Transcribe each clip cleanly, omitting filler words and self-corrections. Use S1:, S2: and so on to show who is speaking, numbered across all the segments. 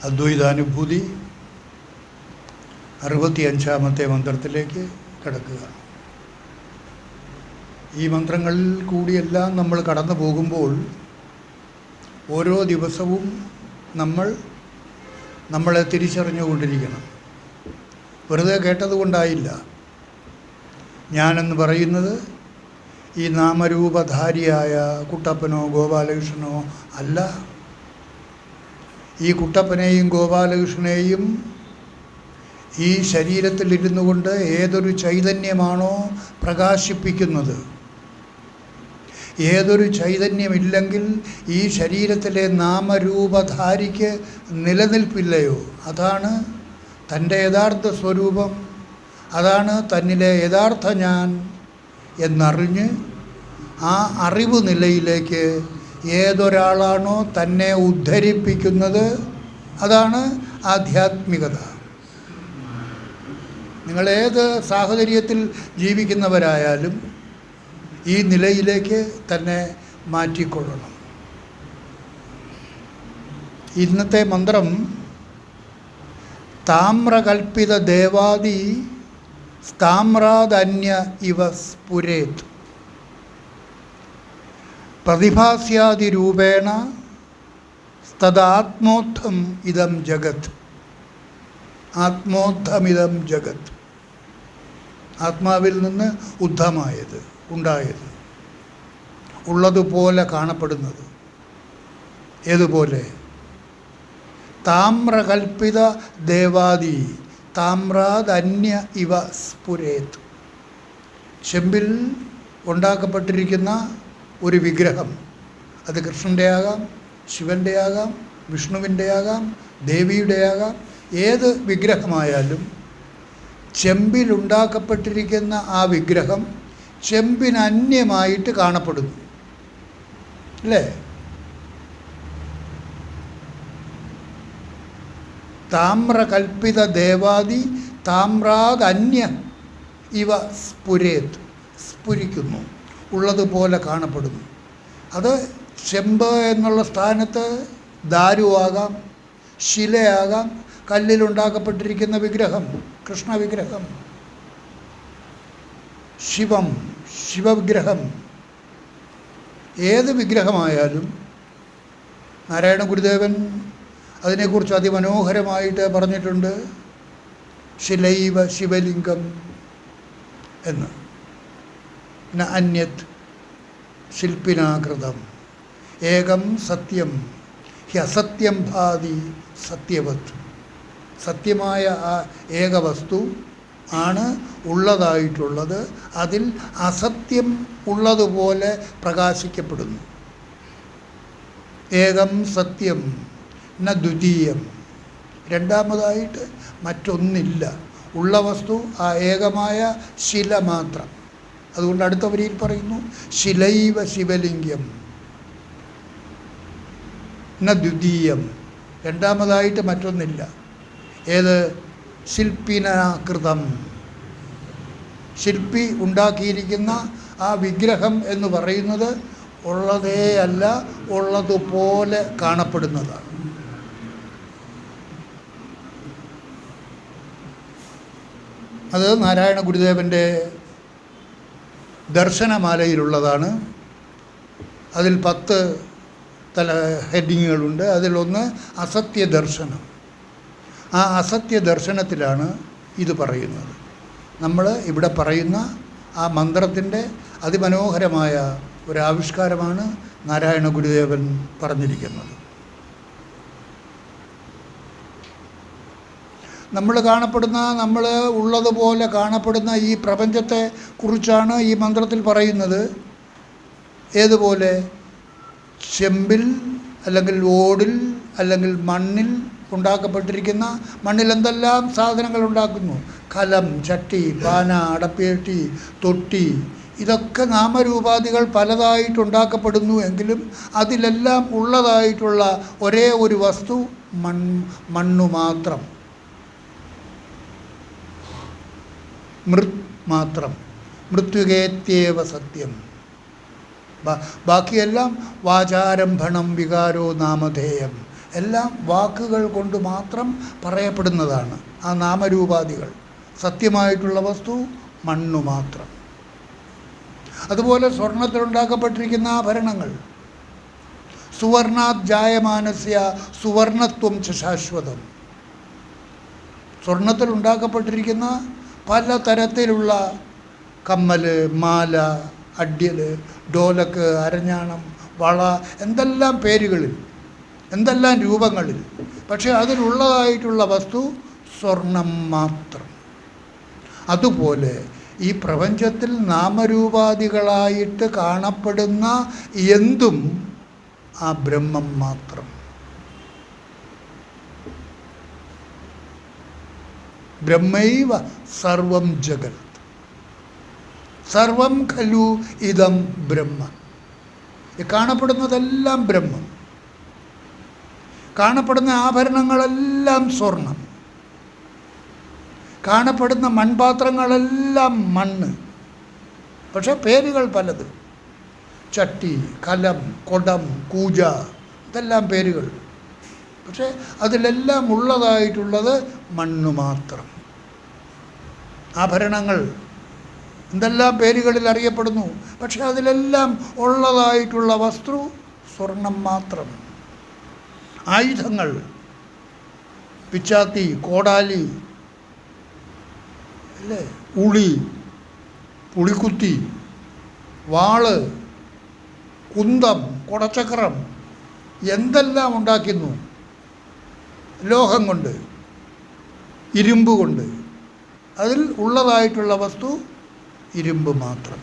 S1: അദ്വൈതാനുഭൂതി 65-ാമത്തെ മന്ത്രത്തിലേക്ക് കടക്കുക. ഈ മന്ത്രങ്ങളിൽ കൂടിയെല്ലാം നമ്മൾ കടന്നു പോകുമ്പോൾ ഓരോ ദിവസവും നമ്മളെ തിരിച്ചറിഞ്ഞുകൊണ്ടിരിക്കണം. വെറുതെ കേട്ടതുകൊണ്ടായില്ല. ഞാനെന്ന് പറയുന്നത് ഈ നാമരൂപധാരിയായ കുട്ടപ്പനോ ഗോപാലകൃഷ്ണനോ അല്ല. ഈ കുട്ടപ്പനെയും ഗോപാലകൃഷ്ണനെയും ഈ ശരീരത്തിലിരുന്നു കൊണ്ട് ഏതൊരു ചൈതന്യമാണോ പ്രകാശിപ്പിക്കുന്നത്, ഏതൊരു ചൈതന്യമില്ലെങ്കിൽ ഈ ശരീരത്തിലെ നാമരൂപധാരിക്ക് നിലനിൽപ്പില്ലയോ, അതാണ് തൻ്റെ യഥാർത്ഥ സ്വരൂപം, അതാണ് തന്നിലെ യഥാർത്ഥ ഞാൻ എന്നറിഞ്ഞ് ആ അറിവ് നിലയിലേക്ക് ഏതൊരാളാണോ തന്നെ ഉദ്ധരിപ്പിക്കുന്നത്, അതാണ് ആധ്യാത്മികത. നിങ്ങളേത് സാഹചര്യത്തിൽ ജീവിക്കുന്നവരായാലും ഈ നിലയിലേക്ക് തന്നെ മാറ്റിക്കൊള്ളണം. ഇന്നത്തെ മന്ത്രം താമ്രകൽപ്പിത ദേവാദി താമ്രാദന്യ ഇവ സ്ഫുരേത് പ്രതിഭാസ്യാദിരൂപേണ തദാത്മോത്ഥം ഇദം ജഗത്. ആത്മോത്ഥമിതം ജഗത്, ആത്മാവിൽ നിന്ന് ഉണ്ടായത്, ഉള്ളതുപോലെ കാണപ്പെടുന്നത്. ഏതുപോലെ? താമ്രകൽപ്പിത ദേവാദി താമ്രാദന്യ ഇവ സ്ഫുരേത്. ചെമ്പിൽ ഉണ്ടാക്കപ്പെട്ടിരിക്കുന്ന ഒരു വിഗ്രഹം, അത് കൃഷ്ണൻ്റെ ആകാം, ശിവൻ്റെ ആകാം, വിഷ്ണുവിൻ്റെ ആകാം, ദേവിയുടെ ആകാം, ഏത് വിഗ്രഹമായാലും ചെമ്പിലുണ്ടാക്കപ്പെട്ടിരിക്കുന്ന ആ വിഗ്രഹം ചെമ്പിനന്യമായിട്ട് കാണപ്പെടുന്നു, അല്ലേ? താമ്രകൽപ്പിത ദേവാദി താമ്രാദന്യ ഇവ സ്ഫുരേത്, സ്ഫുരിക്കുന്നു, ഉള്ളതുപോലെ കാണപ്പെടുന്നു. അത് ചെമ്പ് എന്നുള്ള സ്ഥാനത്ത് ദാരുവാകാം, ശിലയാകാം, കല്ലിലുണ്ടാക്കപ്പെട്ടിരിക്കുന്ന വിഗ്രഹം, കൃഷ്ണവിഗ്രഹം, ശിവവിഗ്രഹം, ഏത് വിഗ്രഹമായാലും നാരായണ ഗുരുദേവൻ അതിനെക്കുറിച്ച് അതിമനോഹരമായിട്ട് പറഞ്ഞിട്ടുണ്ട്. ശിലൈവ ശിവലിംഗം എന്ന്. ന അന്യത് ശില്പിനാകൃതം ഏകം സത്യം ഹി അസത്യം ഭാതി സത്യവത്. സത്യമായ ആ ഏകവസ്തു ആണ് ഉള്ളതായിട്ടുള്ളത്, അതിൽ അസത്യം ഉള്ളതുപോലെ പ്രകാശിക്കപ്പെടുന്നു. ഏകം സത്യം ന ദ്വിതീയം, രണ്ടാമതായിട്ട് മറ്റൊന്നില്ല. ഉള്ള വസ്തു ആ ഏകമായ ശില മാത്രം. അതുകൊണ്ട് അടുത്ത വരിയിൽ പറയുന്നു ശിലൈവ ശിവലിംഗം ന ദ്വിതീയം, രണ്ടാമതായിട്ട് മറ്റൊന്നില്ല. ഏത്? ശില്പിനാകൃതം, ശില്പി ഉണ്ടാക്കിയിരിക്കുന്ന ആ വിഗ്രഹം എന്ന് പറയുന്നത് ഉള്ളതേ അല്ല, ഉള്ളതുപോലെ കാണപ്പെടുന്നതാണ്. അത് നാരായണ ഗുരുദേവൻ്റെ ദർശനമാലയിലുള്ളതാണ്. അതിൽ 10 ഹെഡിങ്ങുകളുണ്ട്. അതിലൊന്ന് അസത്യ ദർശനം. ആ അസത്യ ദർശനത്തിലാണ് ഇത് പറയുന്നത്. നമ്മൾ ഇവിടെ പറയുന്ന ആ മന്ത്രത്തിൻ്റെ അതിമനോഹരമായ ഒരാവിഷ്കാരമാണ് നാരായണ ഗുരുദേവൻ പറഞ്ഞിരിക്കുന്നത്. നമ്മൾ ഉള്ളതുപോലെ കാണപ്പെടുന്ന ഈ പ്രപഞ്ചത്തെ കുറിച്ചാണ് ഈ മന്ത്രത്തിൽ പറയുന്നത്. ഏതുപോലെ? ചെമ്പിൽ അല്ലെങ്കിൽ ഓടിൽ അല്ലെങ്കിൽ മണ്ണിൽ ഉണ്ടാക്കപ്പെട്ടിരിക്കുന്ന, മണ്ണിൽ എന്തെല്ലാം സാധനങ്ങൾ ഉണ്ടാക്കുന്നു, കലം, ചട്ടി, പാന, അടപ്പേട്ടി, തൊട്ടി, ഇതൊക്കെ നാമരൂപാദികൾ പലതായിട്ടുണ്ടാക്കപ്പെടുന്നു. എങ്കിലും അതിലെല്ലാം ഉള്ളതായിട്ടുള്ള ഒരേ ഒരു വസ്തു മണ്ണു മാത്രം, മാത്രം. മൃത്യുകേത്യവ സത്യം. ബാക്കിയെല്ലാം വാചാരംഭണം വികാരോ നാമധേയം. എല്ലാം വാക്കുകൾ കൊണ്ട് മാത്രം പറയപ്പെടുന്നതാണ്. ആ നാമരൂപാദികൾ. സത്യമായിട്ടുള്ള വസ്തു മണ്ണു മാത്രം. അതുപോലെ സ്വർണത്തിലുണ്ടാക്കപ്പെട്ടിരിക്കുന്ന ആഭരണങ്ങൾ, സുവർണാത് ജായമാനസ്യ സുവർണത്വം ച ശാശ്വതം. സ്വർണത്തിലുണ്ടാക്കപ്പെട്ടിരിക്കുന്ന പല തരത്തിലുള്ള കമ്മൽ, മാല, അഡ്യൽ, ഡോലക്ക്, അരഞ്ഞാണം, വള, എന്തെല്ലാം പേരുകളിൽ, എന്തെല്ലാം രൂപങ്ങളിൽ, പക്ഷേ അതിലുള്ളതായിട്ടുള്ള വസ്തു സ്വർണം മാത്രം. അതുപോലെ ഈ പ്രപഞ്ചത്തിൽ നാമരൂപാദികളായിട്ട് കാണപ്പെടുന്ന എന്തും ആ ബ്രഹ്മം മാത്രം. ബ്രഹ്മൈവ സർവം ജഗത് സർവം ഖലു ഇദം ബ്രഹ്മ. ഈ കാണപ്പെടുന്നതെല്ലാം ബ്രഹ്മം. കാണപ്പെടുന്ന ആഭരണങ്ങളെല്ലാം സ്വർണം. കാണപ്പെടുന്ന മൺപാത്രങ്ങളെല്ലാം മണ്ണ്. പക്ഷേ പേരുകൾ പലത്. ചട്ടി, കലം, കുടം, കൂജ, ഇതെല്ലാം പേരുകൾ. പക്ഷേ അതിലെല്ലാം ഉള്ളതായിട്ടുള്ളത് മണ്ണ് മാത്രം. ആഭരണങ്ങൾ എന്തെല്ലാം പേരുകളിൽ അറിയപ്പെടുന്നു, പക്ഷെ അതിലെല്ലാം ഉള്ളതായിട്ടുള്ള വസ്തു സ്വർണം മാത്രം. ആയുധങ്ങൾ, പിച്ചാത്തി, കോടാലി, അല്ലേ, ഉളി, പുളിക്കുത്തി, വാള്, കുന്തം, കുടച്ചക്രം, എന്തെല്ലാം ഉണ്ടാക്കുന്നു ലോഹം കൊണ്ട്, ഇരുമ്പ് കൊണ്ട്. അതിൽ ഉള്ളതായിട്ടുള്ള വസ്തു ഇരുമ്പ് മാത്രം,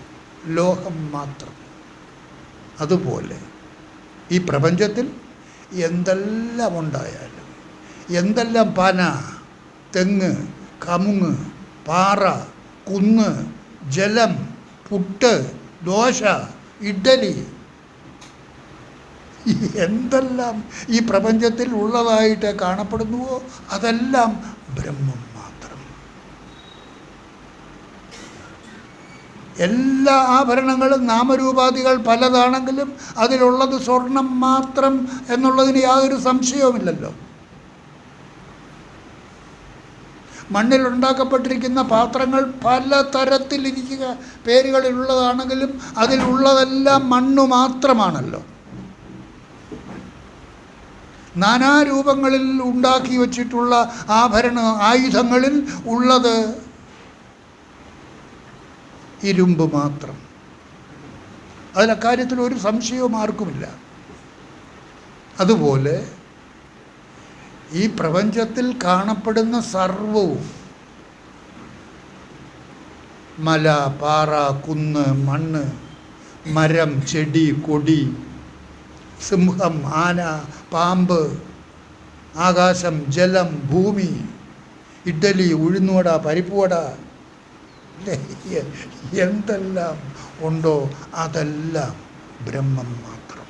S1: ലോഹം മാത്രം. അതുപോലെ ഈ പ്രപഞ്ചത്തിൽ എന്തെല്ലാം ഉണ്ടായാലും, എന്തെല്ലാം പന, തെങ്ങ്, കമുങ്ങ്, പാറ, കുന്ന്, ജലം, പുട്ട്, ദോശ, ഇഡ്ഡലി, എന്തെല്ലാം ഈ പ്രപഞ്ചത്തിൽ ഉള്ളതായിട്ട് കാണപ്പെടുന്നുവോ അതെല്ലാം ബ്രഹ്മം മാത്രം. എല്ലാ ആഭരണങ്ങളും നാമരൂപാദികൾ പലതാണെങ്കിലും അതിലുള്ളത് സ്വർണം മാത്രം എന്നുള്ളതിന് യാതൊരു സംശയവുമില്ലല്ലോ. മണ്ണിലുണ്ടാക്കപ്പെട്ടിരിക്കുന്ന പാത്രങ്ങൾ പല തരത്തിലിരിക്കുക പേരുകളിലുള്ളതാണെങ്കിലും അതിലുള്ളതെല്ലാം മണ്ണു മാത്രമാണല്ലോ. നാനാരൂപങ്ങളിൽ ഉണ്ടാക്കി വച്ചിട്ടുള്ള ആയുധങ്ങളിൽ ഉള്ളത് ഇരുമ്പ് മാത്രം. അതിലക്കാര്യത്തിൽ ഒരു സംശയവും ആർക്കുമില്ല. അതുപോലെ ഈ പ്രപഞ്ചത്തിൽ കാണപ്പെടുന്ന സർവവും, മല, പാറ, കുന്ന്, മണ്ണ്, മരം, ചെടി, കൊടി, സിംഹം, ആന, പാമ്പ്, ആകാശം, ജലം, ഭൂമി, ഇഡ്ഡലി, ഉഴുന്നുവട, പരിപ്പുവട, എന്തെല്ലാം ഉണ്ടോ അതെല്ലാം ബ്രഹ്മം മാത്രം.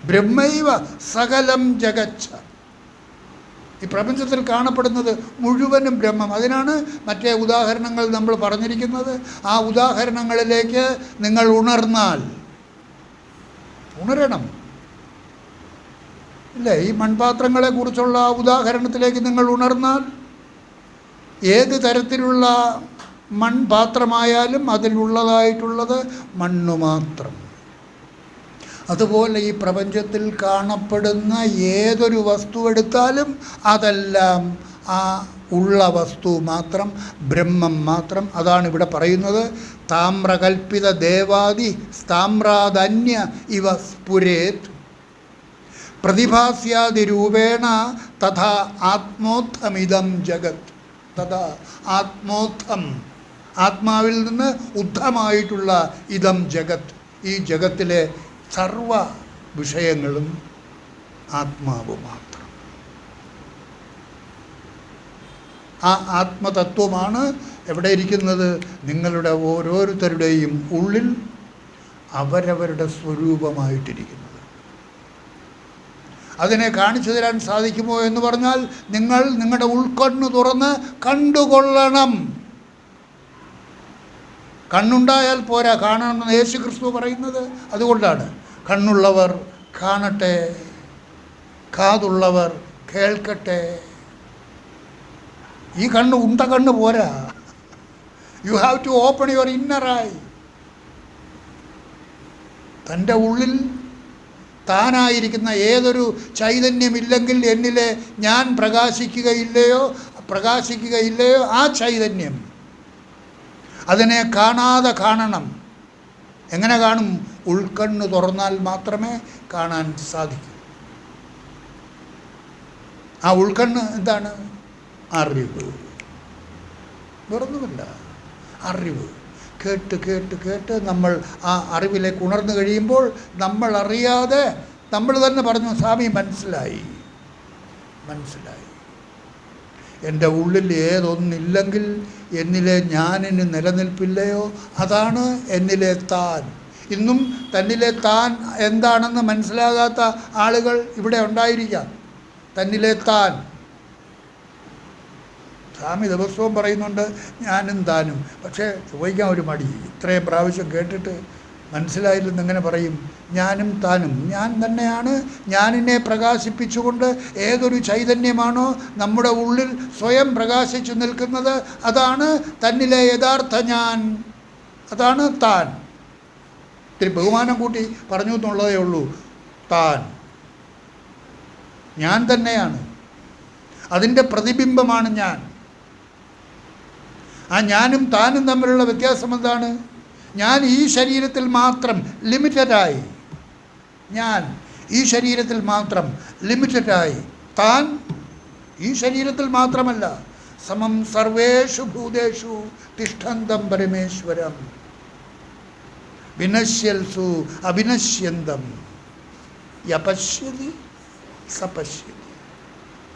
S1: ബ്രഹ്മൈവ സകലം ജഗച്ഛ. ഈ പ്രപഞ്ചത്തിൽ കാണപ്പെടുന്നത് മുഴുവനും ബ്രഹ്മം. അതിനാണ് മറ്റേ ഉദാഹരണങ്ങൾ നമ്മൾ പറഞ്ഞിരിക്കുന്നത്. ആ ഉദാഹരണങ്ങളിലേക്ക് നിങ്ങൾ ഉണരണം. ഇല്ലേ, ഈ മൺപാത്രങ്ങളെക്കുറിച്ചുള്ള ഉദാഹരണത്തിലേക്ക് നിങ്ങൾ ഉണർന്നാൽ ഏത് തരത്തിലുള്ള മൺപാത്രമായാലും അതിലുള്ളതായിട്ടുള്ളത് മണ്ണ് മാത്രം. അതുപോലെ ഈ പ്രപഞ്ചത്തിൽ കാണപ്പെടുന്ന ഏതൊരു വസ്തു എടുത്താലും അതെല്ലാം ആ ഉള്ള വസ്തു മാത്രം, ബ്രഹ്മം മാത്രം. അതാണ് ഇവിടെ പറയുന്നത്. താമ്രകൽപ്പിത ദേവാദി താമ്രാദന്യ ഇവ സ്ഫുരേത് പ്രതിഭാസ്യാദിരൂപേണ തഥാ ആത്മോത്ഥമിതം ജഗത്. തഥാ ആത്മോത്ഥം, ആത്മാവിൽ നിന്ന് ഉദ്ധമായിട്ടുള്ള ഇതം ജഗത്. ഈ ജഗത്തിലെ സർവ വിഷയങ്ങളും ആത്മാവ് മാത്രം. ആ ആത്മതത്വമാണ് എവിടെ ഇരിക്കുന്നത്? നിങ്ങളുടെ ഓരോരുത്തരുടെയും ഉള്ളിൽ അവരവരുടെ സ്വരൂപമായിട്ടിരിക്കുന്നത്. അതിനെ കാണിച്ചു തരാൻ സാധിക്കുമോ എന്ന് പറഞ്ഞാൽ നിങ്ങൾ നിങ്ങളുടെ ഉൾക്കണ്ണു തുറന്ന് കണ്ടുകൊള്ളണം. കണ്ണുണ്ടായാൽ പോരാ, കാണണമെന്ന് യേശു ക്രിസ്തു പറയുന്നത് അതുകൊണ്ടാണ്. കണ്ണുള്ളവർ കാണട്ടെ, കാതുള്ളവർ കേൾക്കട്ടെ. ഈ കണ്ണ് ഉണ്ട കണ്ണ് പോരാ. You have to open your inner eye. തൻ്റെ ഉള്ളിൽ താനായിരിക്കുന്ന ഏതൊരു ചൈതന്യമില്ലെങ്കിൽ എന്നിലെ ഞാൻ പ്രകാശിക്കുകയില്ലയോ ആ ചൈതന്യം അതിനെ കാണാതെ കാണണം. എങ്ങനെ കാണും? ഉൾക്കണ്ണ് തുറന്നാൽ മാത്രമേ കാണാൻ സാധിക്കൂ. ആ ഉൾക്കണ്ണ് എന്താണ്? അറിവ്. വേറൊന്നുമില്ല, അറിവ്. കേട്ട് കേട്ട് കേട്ട് നമ്മൾ ആ അറിവിലേക്ക് ഉണർന്നു കഴിയുമ്പോൾ നമ്മൾ അറിയാതെ നമ്മൾ തന്നെ പറഞ്ഞു, സ്വാമി മനസ്സിലായി. എൻ്റെ ഉള്ളിൽ ഏതൊന്നില്ലെങ്കിൽ എന്നിലെ ഞാനിന് നിലനിൽപ്പില്ലയോ അതാണ് എന്നിലെ താൻ. ഇന്നും തന്നിലെ താൻ എന്താണെന്ന് മനസ്സിലാകാത്ത ആളുകൾ ഇവിടെ ഉണ്ടായിരിക്കാം. തന്നിലെ താൻ. സ്വാമി ദിവസവും പറയുന്നുണ്ട് ഞാനും താനും. പക്ഷേ ചോദിക്കാൻ ഒരു മടി. ഇത്രയും പ്രാവശ്യം കേട്ടിട്ട് മനസ്സിലായില്ലെന്ന് എങ്ങനെ പറയും? ഞാനും താനും. ഞാൻ തന്നെയാണ്. ഞാനിനെ പ്രകാശിപ്പിച്ചുകൊണ്ട് ഏതൊരു ചൈതന്യമാണോ നമ്മുടെ ഉള്ളിൽ സ്വയം പ്രകാശിച്ചു നിൽക്കുന്നത് അതാണ് തന്നിലെ യഥാർത്ഥ ഞാൻ. അതാണ് താൻ. ഇത്തിരി ബഹുമാനം കൂട്ടി പറഞ്ഞു എന്നുള്ളതേ ഉള്ളൂ. താൻ ഞാൻ തന്നെയാണ്. അതിൻ്റെ പ്രതിബിംബമാണ് ഞാൻ. ആ ഞാനും താനും തമ്മിലുള്ള വ്യത്യാസം എന്താണ്? ഞാൻ ഈ ശരീരത്തിൽ മാത്രം ലിമിറ്റഡായി, ഞാൻ ഈ ശരീരത്തിൽ മാത്രം ലിമിറ്റഡായി. താൻ ഈ ശരീരത്തിൽ മാത്രമല്ല, സമം സർവേഷു ഭൂതേഷു തിഷ്ഠന്തം പരമേശ്വരം വിനശ്യൽസു അവിനശ്യന്തം യപശ്യതി സപശ്യതി.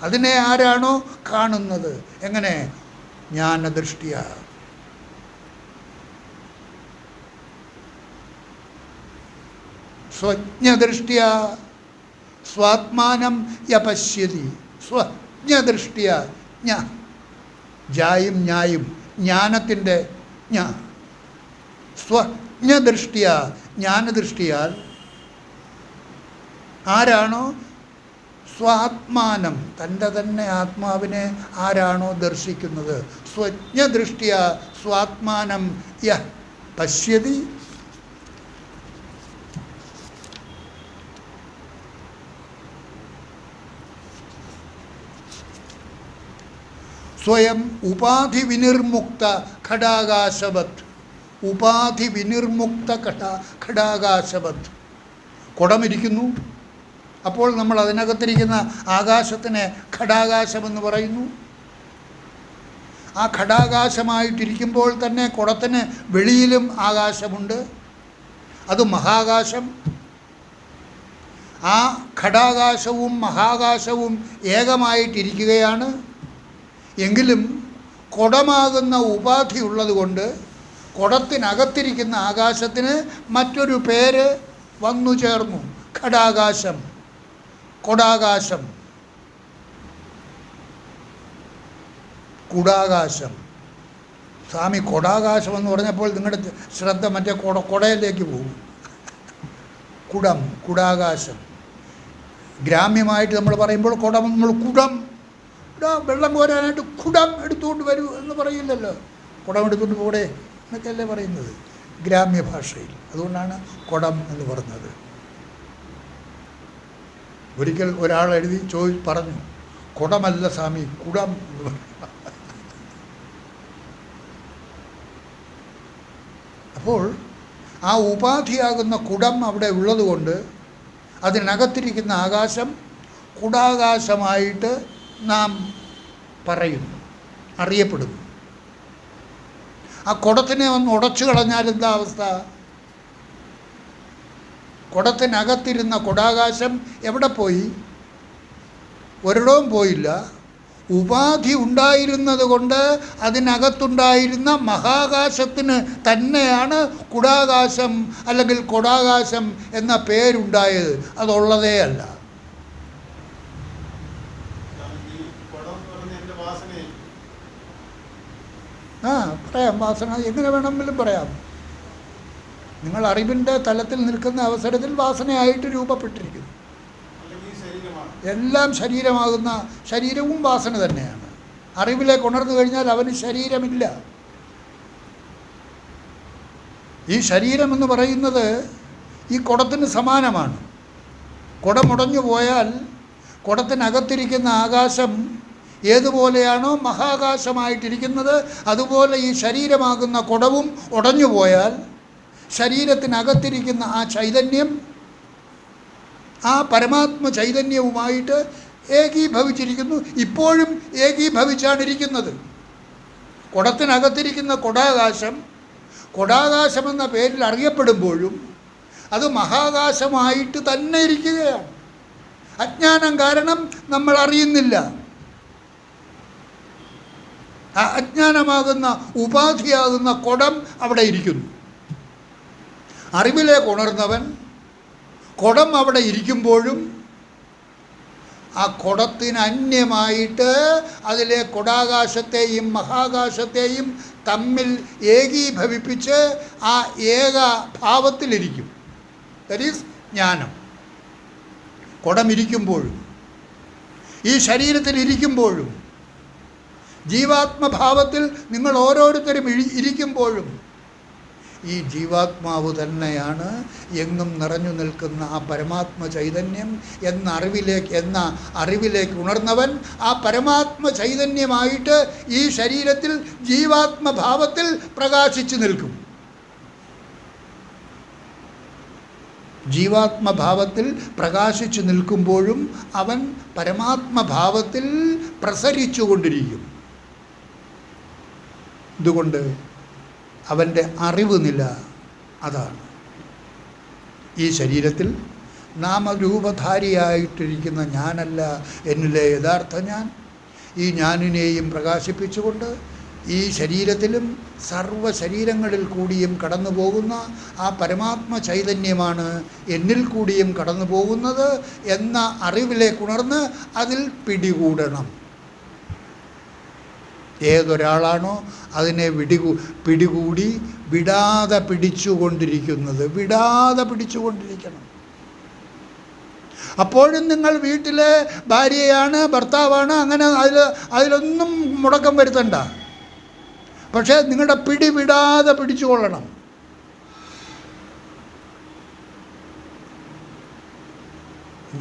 S1: അതിനെ ആരാണോ കാണുന്നത്? എങ്ങനെ? ജ്ഞാനദൃഷ്ടിയ. സ്വജ്ഞദൃഷ്ടിയ സ്വാത്മാനം യപശ്യതി. സ്വജ്ഞദൃഷ്ടിയ. ജായും ജ്ഞായും ജ്ഞാനത്തിൻ്റെ ജ്ഞ. സ്വജ്ഞദൃഷ്ടിയ ജ്ഞാനദൃഷ്ടിയാൽ ആരാണോ സ്വാത്മാനം തൻ്റെ തന്നെ ആത്മാവിനെ ആരാണോ ദർശിക്കുന്നത്, സ്വജ്ഞദൃഷ്ടിയ സ്വാത്മാനം യഃ പശ്യതി സ്വയം ഉപാധി വിനിർമുക്ത ഘടാകാശവത്. ഉപാധി വിനിർമുക്ത ഘടാകാശവത്. കുടമിരിക്കുന്നു, അപ്പോൾ നമ്മൾ അതിനകത്തിരിക്കുന്ന ആകാശത്തിനെ ഘടാകാശമെന്ന് പറയുന്നു. ആ ഘടാകാശമായിട്ടിരിക്കുമ്പോൾ തന്നെ കുടത്തിന് വെളിയിലും ആകാശമുണ്ട്, അത് മഹാകാശം. ആ ഘടാകാശവും മഹാകാശവും ഏകമായിട്ടിരിക്കുകയാണ്. എങ്കിലും കുടമാകുന്ന ഉപാധി ഉള്ളതുകൊണ്ട് കുടത്തിനകത്തിരിക്കുന്ന ആകാശത്തിന് മറ്റൊരു പേര് വന്നു ചേർന്നു, ഘടാകാശം, കൊടാകാശം, കുടാകാശം. സ്വാമി കൊടാകാശം എന്ന് പറഞ്ഞപ്പോൾ നിങ്ങളുടെ ശ്രദ്ധ മറ്റേ കൊടയിലേക്ക് പോകും. കുടം, കുടാകാശം. ഗ്രാമ്യമായിട്ട് നമ്മൾ പറയുമ്പോൾ കുടം, നമ്മൾ കുടം, വെള്ളം കോരാനായിട്ട് കുടം എടുത്തുകൊണ്ട് വരൂ എന്ന് പറയില്ലല്ലോ. കുടം എടുത്തുകൊണ്ട് പോടെ എന്നൊക്കെയല്ലേ പറയുന്നത് ഗ്രാമ്യ ഭാഷയിൽ. അതുകൊണ്ടാണ് കുടം എന്ന് പറഞ്ഞത്. ഒരിക്കൽ ഒരാൾ എഴുതി പറഞ്ഞു, കുടമല്ല സ്വാമി, കുടം എന്ന് പറഞ്ഞു. അപ്പോൾ ആ ഉപാധിയാകുന്ന കുടം അവിടെ ഉള്ളതുകൊണ്ട് അതിനകത്തിരിക്കുന്ന ആകാശം കുടാകാശമായിട്ട് നാം പറയുന്നു, അറിയപ്പെടുന്നു. ആ കുടത്തിനെ ഒന്ന് ഉടച്ചു കളഞ്ഞാൽ എന്താ അവസ്ഥ? കുടത്തിനകത്തിരുന്ന കുടാകാശം എവിടെ പോയി? ഒരിടവും പോയില്ല. ഉപാധി ഉണ്ടായിരുന്നത് കൊണ്ട് അതിനകത്തുണ്ടായിരുന്ന മഹാകാശത്തിന് തന്നെയാണ് കുടാകാശം അല്ലെങ്കിൽ കൊടാകാശം എന്ന പേരുണ്ടായത്. അതുള്ളതേ അല്ല. പറയാം, വാസന എങ്ങനെ വേണമെങ്കിലും പറയാം. നിങ്ങൾ അറിവിൻ്റെ തലത്തിൽ നിൽക്കുന്ന അവസരത്തിൽ വാസനയായിട്ട് രൂപപ്പെട്ടിരിക്കുന്നു. എല്ലാം ശരീരമാകുന്ന ശരീരവും വാസന തന്നെയാണ്. അറിവിലേക്ക് ഉണർന്നു കഴിഞ്ഞാൽ അവന് ശരീരമില്ല. ഈ ശരീരമെന്ന് പറയുന്നത് ഈ കുടത്തിന് സമാനമാണ്. കുടമുടഞ്ഞു പോയാൽ കുടത്തിനകത്തിരിക്കുന്ന ആകാശം ഏതുപോലെയാണോ മഹാകാശമായിട്ടിരിക്കുന്നത്, അതുപോലെ ഈ ശരീരമാകുന്ന കുടവും ഉടഞ്ഞു പോയാൽ ശരീരത്തിനകത്തിരിക്കുന്ന ആ ചൈതന്യം ആ പരമാത്മ ചൈതന്യവുമായിട്ട് ഏകീഭവിച്ചിരിക്കുന്നു. ഇപ്പോഴും ഏകീഭവിച്ചാണിരിക്കുന്നത്. കുടത്തിനകത്തിരിക്കുന്ന കുടാകാശമെന്ന പേരിൽ അറിയപ്പെടുമ്പോഴും അത് മഹാകാശമായിട്ട് തന്നെ ഇരിക്കുകയാണ്. അജ്ഞാനം കാരണം നമ്മൾ അറിയുന്നില്ല. ആ അജ്ഞാനമാകുന്ന ഉപാധിയാകുന്ന കുടം അവിടെ ഇരിക്കുന്നു. അറിവിലേക്ക് ഉണർന്നവൻ കുടം അവിടെ ഇരിക്കുമ്പോഴും ആ കുടത്തിന് അന്യമായിട്ട് അതിലെ കുടാകാശത്തെയും മഹാകാശത്തെയും തമ്മിൽ ഏകീഭവിപ്പിച്ച് ആ ഏക ഭാവത്തിലിരിക്കും. ദാറ്റ് ഈസ് ജ്ഞാനം. കുടമിരിക്കുമ്പോഴും ഈ ശരീരത്തിലിരിക്കുമ്പോഴും ജീവാത്മഭാവത്തിൽ നിങ്ങൾ ഓരോരുത്തരും ഇരിക്കുമ്പോഴും ഈ ജീവാത്മാവ് തന്നെയാണ് എങ്ങും നിറഞ്ഞു നിൽക്കുന്ന ആ പരമാത്മ ചൈതന്യം എന്ന അറിവിലേക്ക് ഉണർന്നവൻ ആ പരമാത്മ ചൈതന്യമായിട്ട് ഈ ശരീരത്തിൽ ജീവാത്മഭാവത്തിൽ പ്രകാശിച്ചു നിൽക്കും. ജീവാത്മഭാവത്തിൽ പ്രകാശിച്ചു നിൽക്കുമ്പോഴും അവൻ പരമാത്മഭാവത്തിൽ പ്രസരിച്ചു കൊണ്ടിരിക്കും. ഇതുകൊണ്ട് അവൻ്റെ അറിവ് നില അതാണ്. ഈ ശരീരത്തിൽ നാമരൂപധാരിയായിട്ടിരിക്കുന്ന ഞാനല്ല എന്നിലെ യഥാർത്ഥ ഞാൻ. ഈ ഞാനിനെയും പ്രകാശിപ്പിച്ചുകൊണ്ട് ഈ ശരീരത്തിലും സർവ്വ ശരീരങ്ങളിൽ കൂടിയും കടന്നു പോകുന്ന ആ പരമാത്മ ചൈതന്യമാണ് എന്നിൽ കൂടിയും കടന്നു പോകുന്നത് എന്ന അറിവിലേക്കുണർന്ന് അതിൽ പിടികൂടണം. ഏതൊരാളാണോ അതിനെ പിടികൂടി വിടാതെ പിടിച്ചുകൊണ്ടിരിക്കണം. അപ്പോഴും നിങ്ങൾ വീട്ടിലെ ഭാര്യയാണ്, ഭർത്താവാണ്, അങ്ങനെ അതിലൊന്നും മുടക്കം വരുത്തണ്ട. പക്ഷേ നിങ്ങളുടെ വിടാതെ പിടിച്ചുകൊള്ളണം.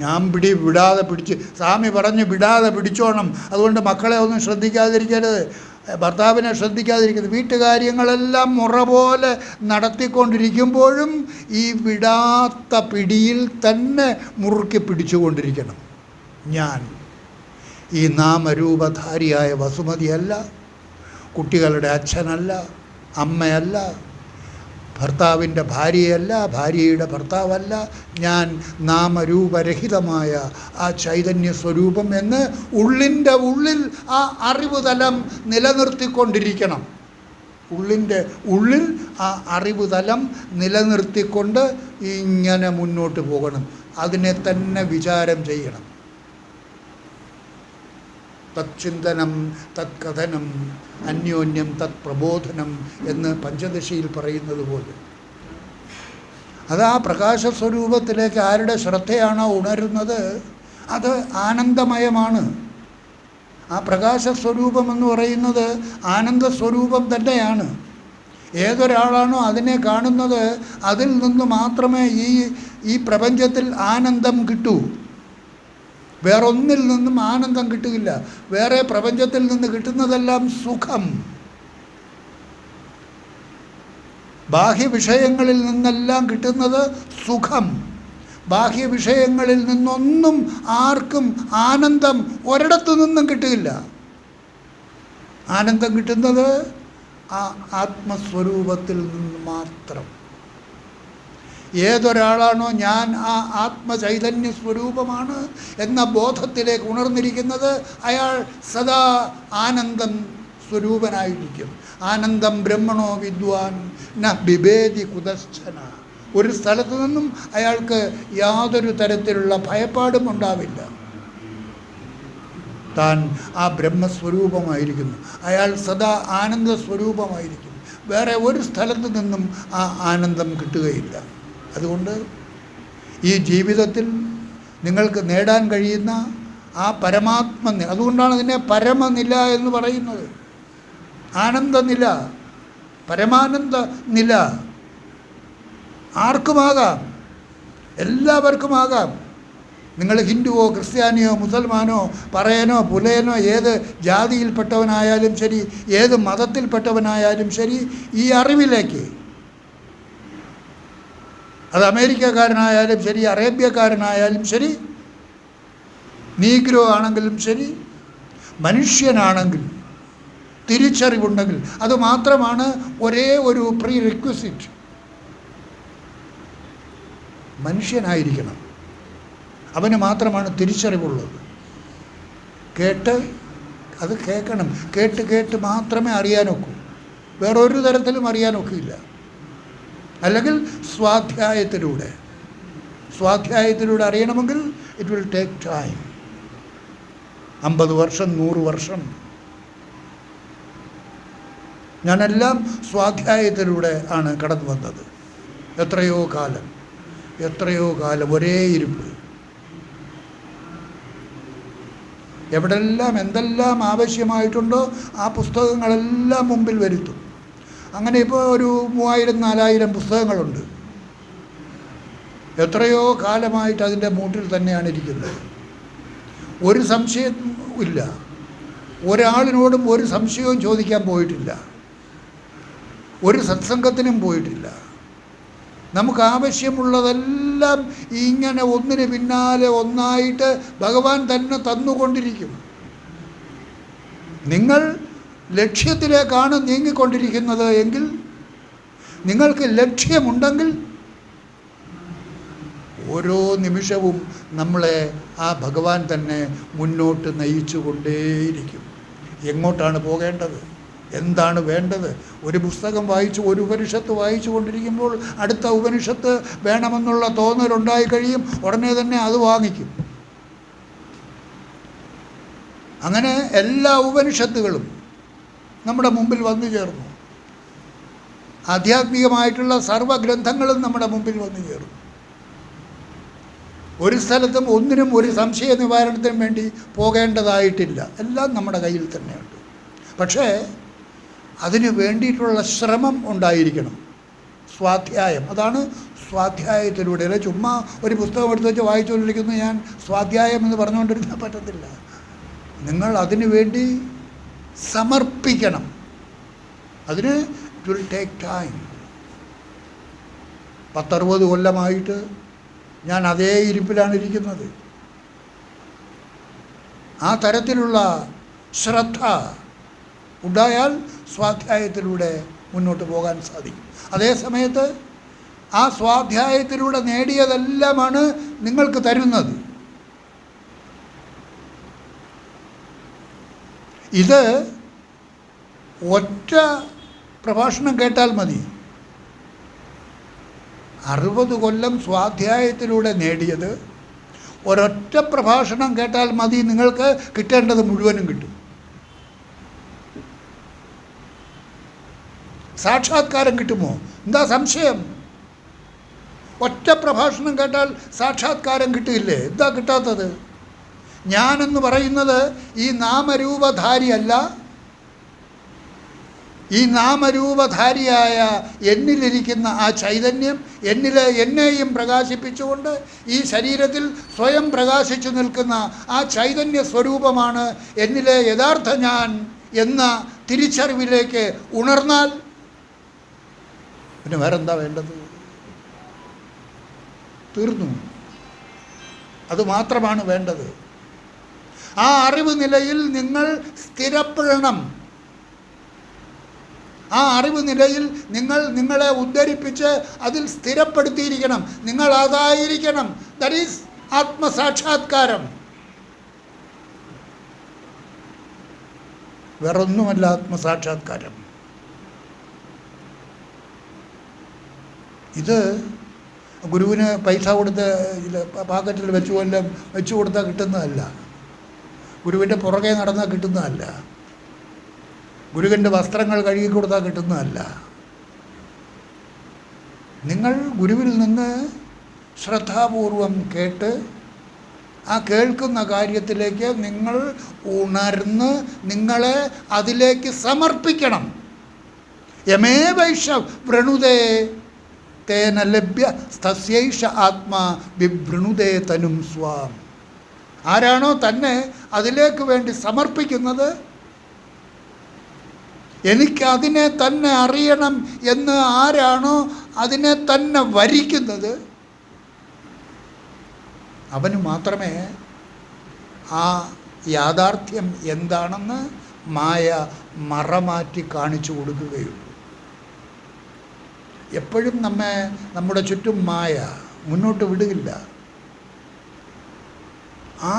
S1: ഞാൻ വിടാതെ പിടിച്ച് സ്വാമി പറഞ്ഞ് വിടാതെ പിടിച്ചോണം. അതുകൊണ്ട് മക്കളെ ഒന്നും ശ്രദ്ധിക്കാതിരിക്കരുത്, ഭർത്താവിനെ ശ്രദ്ധിക്കാതിരിക്കരുത്. വീട്ടുകാര്യങ്ങളെല്ലാം മുറ പോലെ നടത്തിക്കൊണ്ടിരിക്കുമ്പോഴും ഈ വിടാത്ത പിടിയിൽ തന്നെ മുറുക്കി പിടിച്ചുകൊണ്ടിരിക്കണം. ഞാൻ ഈ നാമരൂപധാരിയായ വസുമതിയല്ല, കുട്ടികളുടെ അച്ഛനല്ല, അമ്മയല്ല, ഭർത്താവിൻ്റെ ഭാര്യയല്ല, ഭാര്യയുടെ ഭർത്താവല്ല. ഞാൻ നാമരൂപരഹിതമായ ആ ചൈതന്യ സ്വരൂപം എന്ന് ഉള്ളിൻ്റെ ഉള്ളിൽ ആ അറിവ് തലം നിലനിർത്തിക്കൊണ്ടിരിക്കണം. ഉള്ളിൻ്റെ ഉള്ളിൽ ആ അറിവ് തലം നിലനിർത്തിക്കൊണ്ട് ഇങ്ങനെ മുന്നോട്ട് പോകണം. അതിനെ തന്നെ വിചാരം ചെയ്യണം. തത്ചിന്തനം തത്കഥനം അന്യോന്യം തത് പ്രബോധനം എന്ന് പഞ്ചദശിയിൽ പറയുന്നത് പോലെ അത് ആ പ്രകാശസ്വരൂപത്തിലേക്ക് ആരുടെ ശ്രദ്ധയാണോ ഉണരുന്നത് അത് ആനന്ദമയമാണ്. ആ പ്രകാശസ്വരൂപമെന്ന് പറയുന്നത് ആനന്ദസ്വരൂപം തന്നെയാണ്. ഏതൊരാളാണോ അതിനെ കാണുന്നത് അതിൽ നിന്ന് മാത്രമേ ഈ പ്രപഞ്ചത്തിൽ ആനന്ദം കിട്ടൂ. വേറൊന്നിൽ നിന്നും ആനന്ദം കിട്ടുകയില്ല. വേറെ പ്രപഞ്ചത്തിൽ നിന്ന് കിട്ടുന്നതെല്ലാം സുഖം. ബാഹ്യവിഷയങ്ങളിൽ നിന്നെല്ലാം കിട്ടുന്നത് സുഖം. ബാഹ്യവിഷയങ്ങളിൽ നിന്നൊന്നും ആർക്കും ആനന്ദം ഒരിടത്തു നിന്നും കിട്ടുകയില്ല. ആനന്ദം കിട്ടുന്നത് ആ ആത്മസ്വരൂപത്തിൽ നിന്ന് മാത്രം. ഏതൊരാളാണോ ഞാൻ ആ ആത്മചൈതന്യ സ്വരൂപമാണ് എന്ന ബോധത്തിലേക്ക് ഉണർന്നിരിക്കുന്നത് അയാൾ സദാ ആനന്ദം സ്വരൂപനായിരിക്കും. ആനന്ദം ബ്രഹ്മണോ വിദ്വാൻ ന ബിഭേദി കുതശ്ചന. ഒരു സ്ഥലത്തു നിന്നും അയാൾക്ക് യാതൊരു തരത്തിലുള്ള ഭയപ്പാടും ഉണ്ടാവില്ല. താൻ ആ ബ്രഹ്മസ്വരൂപമായിരിക്കുന്നു. അയാൾ സദാ ആനന്ദസ്വരൂപമായിരിക്കും. വേറെ ഒരു സ്ഥലത്ത് നിന്നും ആ ആനന്ദം കിട്ടുകയില്ല. അതുകൊണ്ട് ഈ ജീവിതത്തിൽ നിങ്ങൾക്ക് നേടാൻ കഴിയുന്ന ആ പരമാത്മനില, അതുകൊണ്ടാണ് അതിനെ പരമനില എന്ന് പറയുന്നത്. ആനന്ദനില, പരമാനന്ദ നില ആർക്കുമാകാം, എല്ലാവർക്കുമാകാം. നിങ്ങൾ ഹിന്ദുവോ ക്രിസ്ത്യാനിയോ മുസൽമാനോ പറയനോ പുലയനോ ഏത് ജാതിയിൽപ്പെട്ടവനായാലും ശരി, ഏത് മതത്തിൽപ്പെട്ടവനായാലും ശരി, ഈ അറിവിലേക്ക്, അത് അമേരിക്കക്കാരനായാലും ശരി, അറേബ്യക്കാരനായാലും ശരി, നീഗ്രോ ആണെങ്കിലും ശരി, മനുഷ്യനാണെങ്കിൽ തിരിച്ചറിവുണ്ടെങ്കിൽ അത് മാത്രമാണ് ഒരേ ഒരു പ്രീ റിക്വസിറ്റ്. മനുഷ്യനായിരിക്കണം, അവന് മാത്രമാണ് തിരിച്ചറിവുള്ളത്. അത് കേൾക്കണം, കേട്ട് മാത്രമേ അറിയാനൊക്കൂ, വേറൊരു തരത്തിലും അറിയാനൊക്കില്ല. അല്ലെങ്കിൽ സ്വാധ്യായത്തിലൂടെ അറിയണമെങ്കിൽ ഇറ്റ് വിൽ ടേക്ക് ടൈം. 50 വർഷം 100 വർഷം. ഞാനെല്ലാം സ്വാധ്യായത്തിലൂടെ ആണ് കടന്നു വന്നത്. എത്രയോ കാലം ഒരേ ഇരിപ്പ്. എവിടെല്ലാം എന്തെല്ലാം ആവശ്യമായിട്ടുണ്ടോ ആ പുസ്തകങ്ങളെല്ലാം മുമ്പിൽ വരുത്തും. അങ്ങനെ ഇപ്പോൾ ഒരു 3000-4000 പുസ്തകങ്ങളുണ്ട്. എത്രയോ കാലമായിട്ട് അതിൻ്റെ മൂട്ടിൽ തന്നെയാണ് ഇരിക്കുന്നത്. ഒരു സംശയം ഇല്ല, ഒരാളിനോടും ഒരു സംശയവും ചോദിക്കാൻ പോയിട്ടില്ല, ഒരു സത്സംഗത്തിനും പോയിട്ടില്ല. നമുക്ക് ആവശ്യമുള്ളതെല്ലാം ഇങ്ങനെ ഒന്നിന് പിന്നാലെ ഒന്നായിട്ട് ഭഗവാൻ തന്നെ തന്നുകൊണ്ടിരിക്കും. നിങ്ങൾ ലക്ഷ്യത്തിലേക്കാണ് നീങ്ങിക്കൊണ്ടിരിക്കുന്നത് എങ്കിൽ, നിങ്ങൾക്ക് ലക്ഷ്യമുണ്ടെങ്കിൽ ഓരോ നിമിഷവും നമ്മളെ ആ ഭഗവാൻ തന്നെ മുന്നോട്ട് നയിച്ചു കൊണ്ടേയിരിക്കും. എങ്ങോട്ടാണ് പോകേണ്ടത്, എന്താണ് വേണ്ടത്? ഒരു പുസ്തകം വായിച്ച്, ഒരു ഉപനിഷത്ത് വായിച്ചു കൊണ്ടിരിക്കുമ്പോൾ അടുത്ത ഉപനിഷത്ത് വേണമെന്നുള്ള തോന്നലുണ്ടായി കഴിയും, ഉടനെ തന്നെ അത് വാങ്ങിക്കും. അങ്ങനെ എല്ലാ ഉപനിഷത്തുകളും നമ്മുടെ മുമ്പിൽ വന്നു ചേർന്നു. ആധ്യാത്മികമായിട്ടുള്ള സർവ്വഗ്രന്ഥങ്ങളും നമ്മുടെ മുമ്പിൽ വന്നു ചേർന്നു. ഒരു സ്ഥലത്തും ഒന്നിനും ഒരു സംശയ നിവാരണത്തിനും വേണ്ടി പോകേണ്ടതായിട്ടില്ല, എല്ലാം നമ്മുടെ കയ്യിൽ തന്നെയുണ്ട്. പക്ഷേ അതിന് വേണ്ടിയിട്ടുള്ള ശ്രമം ഉണ്ടായിരിക്കണം, സ്വാധ്യായം. അതാണ് സ്വാധ്യായത്തിലൂടെ. അല്ല ചുമ്മാ ഒരു പുസ്തകം എടുത്ത് വെച്ച് വായിച്ചുകൊണ്ടിരിക്കുന്നു ഞാൻ സ്വാധ്യായം എന്ന് പറഞ്ഞുകൊണ്ടിരുന്നാൽ പറ്റത്തില്ല. നിങ്ങൾ അതിനു വേണ്ടി സമർപ്പിക്കണം. അതിന് ഇറ്റ് വിൽ ടേക്ക് ടൈം. 10-60 കൊല്ലമായിട്ട് ഞാൻ അതേ ഇരിപ്പിലാണ് ഇരിക്കുന്നത്. ആ തരത്തിലുള്ള ശ്രദ്ധ ഉണ്ടായാൽ സ്വാധ്യായത്തിലൂടെ മുന്നോട്ട് പോകാൻ സാധിക്കും. അതേ സമയത്ത് ആ സ്വാധ്യായത്തിലൂടെ നേടിയതെല്ലാമാണ് നിങ്ങൾക്ക് തരുന്നത്. ഇത് ഒറ്റ പ്രഭാഷണം കേട്ടാൽ മതി. 60 കൊല്ലം സ്വാധ്യായത്തിലൂടെ നേടിയത് ഒരൊറ്റ പ്രഭാഷണം കേട്ടാൽ മതി, നിങ്ങൾക്ക് കിട്ടേണ്ടത് മുഴുവനും കിട്ടും. സാക്ഷാത്കാരം കിട്ടുമോ? എന്താ സംശയം? ഒറ്റ പ്രഭാഷണം കേട്ടാൽ സാക്ഷാത്കാരം കിട്ടില്ലേ? എന്താ കിട്ടാത്തത്? ഞാനെന്ന് പറയുന്നത് ഈ നാമരൂപധാരിയല്ല. ഈ നാമരൂപധാരിയായ എന്നിലിരിക്കുന്ന ആ ചൈതന്യം എന്നെയും പ്രകാശിപ്പിച്ചുകൊണ്ട് ഈ ശരീരത്തിൽ സ്വയം പ്രകാശിച്ചു നിൽക്കുന്ന ആ ചൈതന്യ സ്വരൂപമാണ് എന്നിലെ യഥാർത്ഥ ഞാൻ എന്ന തിരിച്ചറിവിലേക്ക് ഉണർന്നാൽ പിന്നെ വേറെന്താ വേണ്ടത്? തീർന്നു. അതുമാത്രമാണ് വേണ്ടത്. ആ അറിവ് നിലയിൽ നിങ്ങൾ സ്ഥിരപ്പെടണം. ആ അറിവ് നിലയിൽ നിങ്ങൾ നിങ്ങളെ ഉദ്ധരിപ്പിച്ച് അതിൽ സ്ഥിരപ്പെടുത്തിയിരിക്കണം. നിങ്ങൾ അതായിരിക്കണം. ദാറ്റ് ഈസ് ആത്മസാക്ഷാത്കാരം. വേറൊന്നുമല്ല ആത്മസാക്ഷാത്കാരം. ഇത് ഗുരുവിന് പൈസ കൊടുത്ത് പാക്കറ്റിൽ വെച്ചു കൊടുത്താൽ കിട്ടുന്നതല്ല. ഗുരുവിൻ്റെ പുറകെ നടന്നാൽ കിട്ടുന്നതല്ല. ഗുരുവിൻ്റെ വസ്ത്രങ്ങൾ കഴുകി കൊടുത്താൽ കിട്ടുന്നതല്ല. നിങ്ങൾ ഗുരുവിൽ നിന്ന് ശ്രദ്ധാപൂർവം കേട്ട് ആ കേൾക്കുന്ന കാര്യത്തിലേക്ക് നിങ്ങൾ ഉണർന്ന് നിങ്ങളെ അതിലേക്ക് സമർപ്പിക്കണം. യമേ വൈഷ വൃണുതേ തേന ലഭ്യ തസ്യൈഷ ആത്മാ വിവൃണുതേ തനും സ്വാം. ആരാണോ തന്നെ അതിലേക്ക് വേണ്ടി സമർപ്പിക്കുന്നത്, എനിക്കതിനെ തന്നെ അറിയണം എന്ന് ആരാണോ അതിനെ തന്നെ വരിക്കുന്നത്, അവന് മാത്രമേ ആ യാഥാർത്ഥ്യം എന്താണെന്ന് മായ മറമാറ്റി കാണിച്ചു കൊടുക്കുകയുള്ളൂ. എപ്പോഴും നമ്മുടെ ചുറ്റും മായ മുന്നോട്ട് വിടുകയില്ല. ആ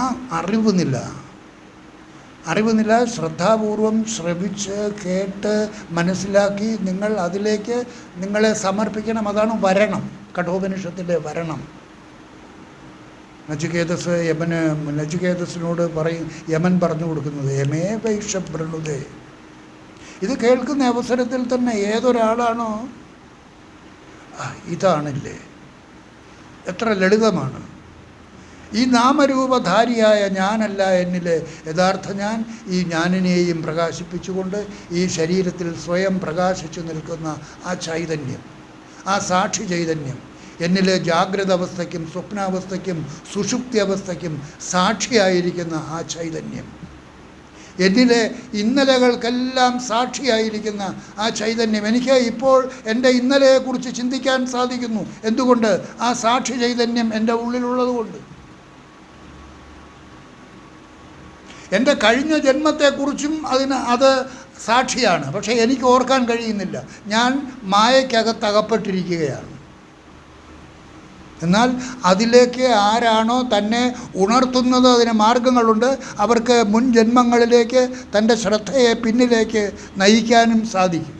S1: അറിവുനില ശ്രദ്ധാപൂർവം ശ്രവിച്ച് കേട്ട് മനസ്സിലാക്കി നിങ്ങൾ അതിലേക്ക് നിങ്ങളെ സമർപ്പിക്കണം. അതാണ് വരണം, കഠോപനിഷത്തിലെ വരണം. നചികേതസിനോട് യമൻ പറഞ്ഞു കൊടുക്കുന്നത് യമേ വൈഷ വൃണുതേ. ഇത് കേൾക്കുന്ന അവസരത്തിൽ തന്നെ ഏതൊരാളാണോ ഇതാണില്ലേ, എത്ര ലളിതമാണ്. ഈ നാമരൂപധാരിയായ ഞാനല്ല എന്നിലെ യഥാർത്ഥ ഞാൻ, ഈ ഞാനിനെയും പ്രകാശിപ്പിച്ചുകൊണ്ട് ഈ ശരീരത്തിൽ സ്വയം പ്രകാശിച്ചു നിൽക്കുന്ന ആ ചൈതന്യം, ആ സാക്ഷി ചൈതന്യം, എന്നിലെ ജാഗ്രത അവസ്ഥയ്ക്കും സ്വപ്നാവസ്ഥയ്ക്കും സുഷുപ്തി അവസ്ഥയ്ക്കും സാക്ഷിയായിരിക്കുന്ന ആ ചൈതന്യം, എന്നിലെ ഇന്നലകൾക്കെല്ലാം സാക്ഷിയായിരിക്കുന്ന ആ ചൈതന്യം, എനിക്ക് ഇപ്പോൾ എൻ്റെ ഇന്നലെയെക്കുറിച്ച് ചിന്തിക്കാൻ സാധിക്കുന്നു. എന്തുകൊണ്ട്? ആ സാക്ഷി ചൈതന്യം എൻ്റെ ഉള്ളിലുള്ളത് കൊണ്ട്. എൻ്റെ കഴിഞ്ഞ ജന്മത്തെക്കുറിച്ചും അത് സാക്ഷിയാണ്. പക്ഷേ എനിക്ക് ഓർക്കാൻ കഴിയുന്നില്ല, ഞാൻ മായയ്ക്കകത്ത് അകപ്പെട്ടിരിക്കുകയാണ്. എന്നാൽ അതിലേക്ക് ആരാണോ തന്നെ ഉണർത്തുന്നത്, അതിന് മാർഗങ്ങളുണ്ട്. അവർക്ക് മുൻ ജന്മങ്ങളിലേക്ക് തൻ്റെ ശ്രദ്ധയെ പിന്നിലേക്ക് നയിക്കാനും സാധിക്കും.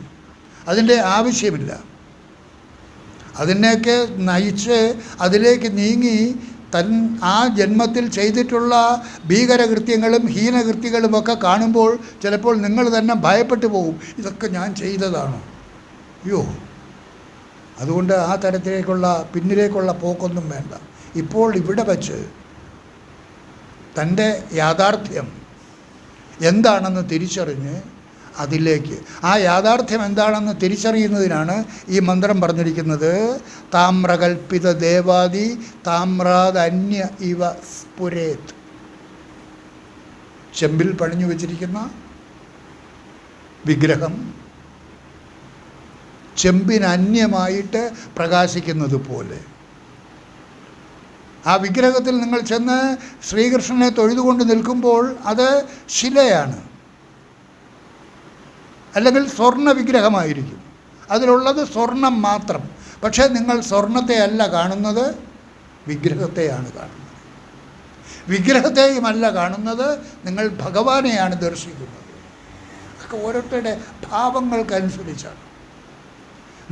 S1: അതിൻ്റെ ആവശ്യമില്ല. അതിനേക്ക് നയിച്ച് അതിലേക്ക് നീങ്ങി ആ ജന്മത്തിൽ ചെയ്തിട്ടുള്ള ഭീകരകൃത്യങ്ങളും ഹീനകൃത്യങ്ങളുമൊക്കെ കാണുമ്പോൾ ചിലപ്പോൾ നിങ്ങൾ തന്നെ ഭയപ്പെട്ടു പോകും, ഇതൊക്കെ ഞാൻ ചെയ്തതാണോ? അയ്യോ, അതുകൊണ്ട് ആ തരത്തിലേക്കുള്ള പിന്നിലേക്കുള്ള പോക്കൊന്നും വേണ്ട. ഇപ്പോൾ ഇവിടെ വച്ച് തൻ്റെ യാഥാർത്ഥ്യം എന്താണെന്ന് തിരിച്ചറിഞ്ഞ് അതിലേക്ക്, ആ യാഥാർത്ഥ്യം എന്താണെന്ന് തിരിച്ചറിയുന്നതിനാണ് ഈ മന്ത്രം പറഞ്ഞിരിക്കുന്നത്. താമ്രകൽപ്പിത ദേവാദി താമ്രാദന്യ ഇവ സ്ഫുരേത്. ചെമ്പിൽ പണിഞ്ഞു വച്ചിരിക്കുന്ന വിഗ്രഹം ചെമ്പിനന്യമായിട്ട് പ്രകാശിക്കുന്നത് പോലെ ആ വിഗ്രഹത്തിൽ നിങ്ങൾ ചെന്ന് ശ്രീകൃഷ്ണനെ തൊഴുതുകൊണ്ട് നിൽക്കുമ്പോൾ അത് ശിലയാണ്, അല്ലെങ്കിൽ സ്വർണ്ണ വിഗ്രഹമായിരിക്കും. അതിലുള്ളത് സ്വർണം മാത്രം. പക്ഷേ നിങ്ങൾ സ്വർണത്തെ അല്ല കാണുന്നത്, വിഗ്രഹത്തെയാണ് കാണുന്നത്. വിഗ്രഹത്തെയുമല്ല കാണുന്നത്, നിങ്ങൾ ഭഗവാനെയാണ് ദർശിക്കുന്നത്. അതൊക്കെ ഓരോരുത്തരുടെ ഭാവങ്ങൾക്കനുസരിച്ചാണ്.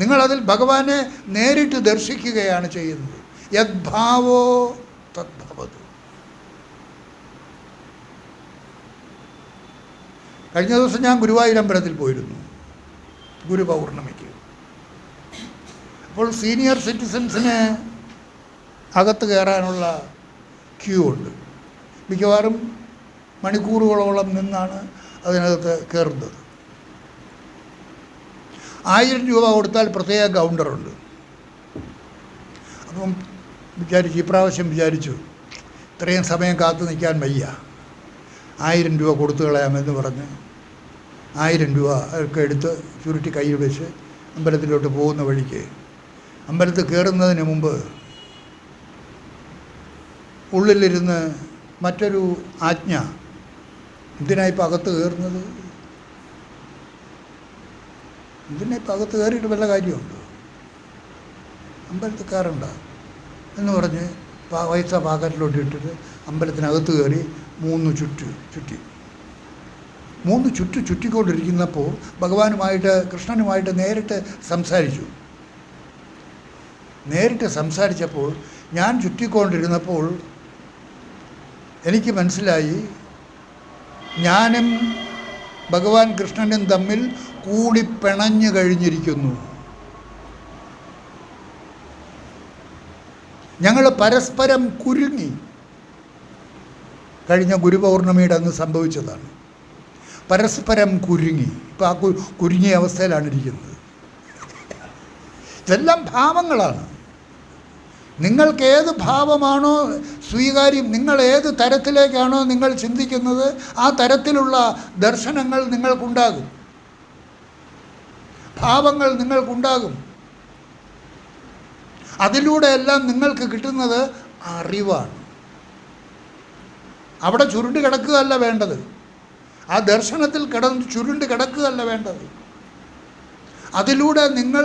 S1: നിങ്ങളതിൽ ഭഗവാനെ നേരിട്ട് ദർശിക്കുകയാണ് ചെയ്യുന്നത്. യദ്ഭാവോ തദ്ഭവതു. കഴിഞ്ഞ ദിവസം ഞാൻ ഗുരുവായൂരമ്പലത്തിൽ പോയിരുന്നു, ഗുരുപൗർണമിക്ക്. അപ്പോൾ സീനിയർ സിറ്റിസൻസിന് അകത്ത് കയറാനുള്ള ക്യൂ ഉണ്ട്. മിക്കവാറും മണിക്കൂറുകളോളം നിന്നാണ് അതിനകത്ത് കയറുന്നത്. 1000 രൂപ കൊടുത്താൽ പ്രത്യേക കൗണ്ടറുണ്ട്. അപ്പം ഇപ്രാവശ്യം വിചാരിച്ചു ഇത്രയും സമയം കാത്തു നിൽക്കാൻ വയ്യ, 1000 രൂപ കൊടുത്തു കളയാമെന്ന് പറഞ്ഞ് 1000 രൂപ ഒക്കെ എടുത്ത് ചുരുട്ടി കയ്യിൽ വെച്ച് അമ്പലത്തിലോട്ട് പോകുന്ന വഴിക്ക് അമ്പലത്തിൽ കയറുന്നതിന് മുമ്പ് ഉള്ളിലിരുന്ന് മറ്റൊരു ആജ്ഞ, എന്തിനായിപ്പോൾ അകത്ത് കയറുന്നത്, ഇതിനിപ്പോൾ അകത്ത് കയറിയിട്ട് വല്ല കാര്യമുണ്ടോ, അമ്പലത്തിൽ കയറണ്ട എന്ന് പറഞ്ഞ് പൈസ പാക്കറ്റിലോട്ട് ഇട്ടിട്ട് അമ്പലത്തിനകത്ത് കയറി 3 ചുറ്റിക്കൊണ്ടിരിക്കുന്നപ്പോൾ ഭഗവാനുമായിട്ട് കൃഷ്ണനുമായിട്ട് നേരിട്ട് സംസാരിച്ചപ്പോൾ ഞാൻ ചുറ്റിക്കൊണ്ടിരുന്നപ്പോൾ എനിക്ക് മനസ്സിലായി, ഞാനും ഭഗവാൻ കൃഷ്ണനും തമ്മിൽ കൂടി പിണഞ്ഞു കഴിഞ്ഞിരിക്കുന്നു. ഞങ്ങൾ പരസ്പരം കുരുങ്ങി. കഴിഞ്ഞ ഗുരുപൗർണമിയുടെ അന്ന് സംഭവിച്ചതാണ്. പരസ്പരം കുരുങ്ങി. ഇപ്പോൾ ആ കുരുങ്ങിയ അവസ്ഥയിലാണ് ഇരിക്കുന്നത്. ഇതെല്ലാം ഭാവങ്ങളാണ്. നിങ്ങൾക്ക് ഏത് ഭാവമാണോ സ്വീകാര്യം, നിങ്ങൾ ഏത് തരത്തിലേക്കാണോ നിങ്ങൾ ചിന്തിക്കുന്നത്, ആ തരത്തിലുള്ള ദർശനങ്ങൾ നിങ്ങൾക്കുണ്ടാകും, ഭാവങ്ങൾ നിങ്ങൾക്കുണ്ടാകും. അതിലൂടെയെല്ലാം നിങ്ങൾക്ക് കിട്ടുന്നത് അറിവാണ്. അവിടെ ചുരുണ്ട് കിടക്കുകയല്ല വേണ്ടത്, ആ ദർശനത്തിൽ ചുരുണ്ട് കിടക്കുകയല്ല വേണ്ടത്. അതിലൂടെ നിങ്ങൾ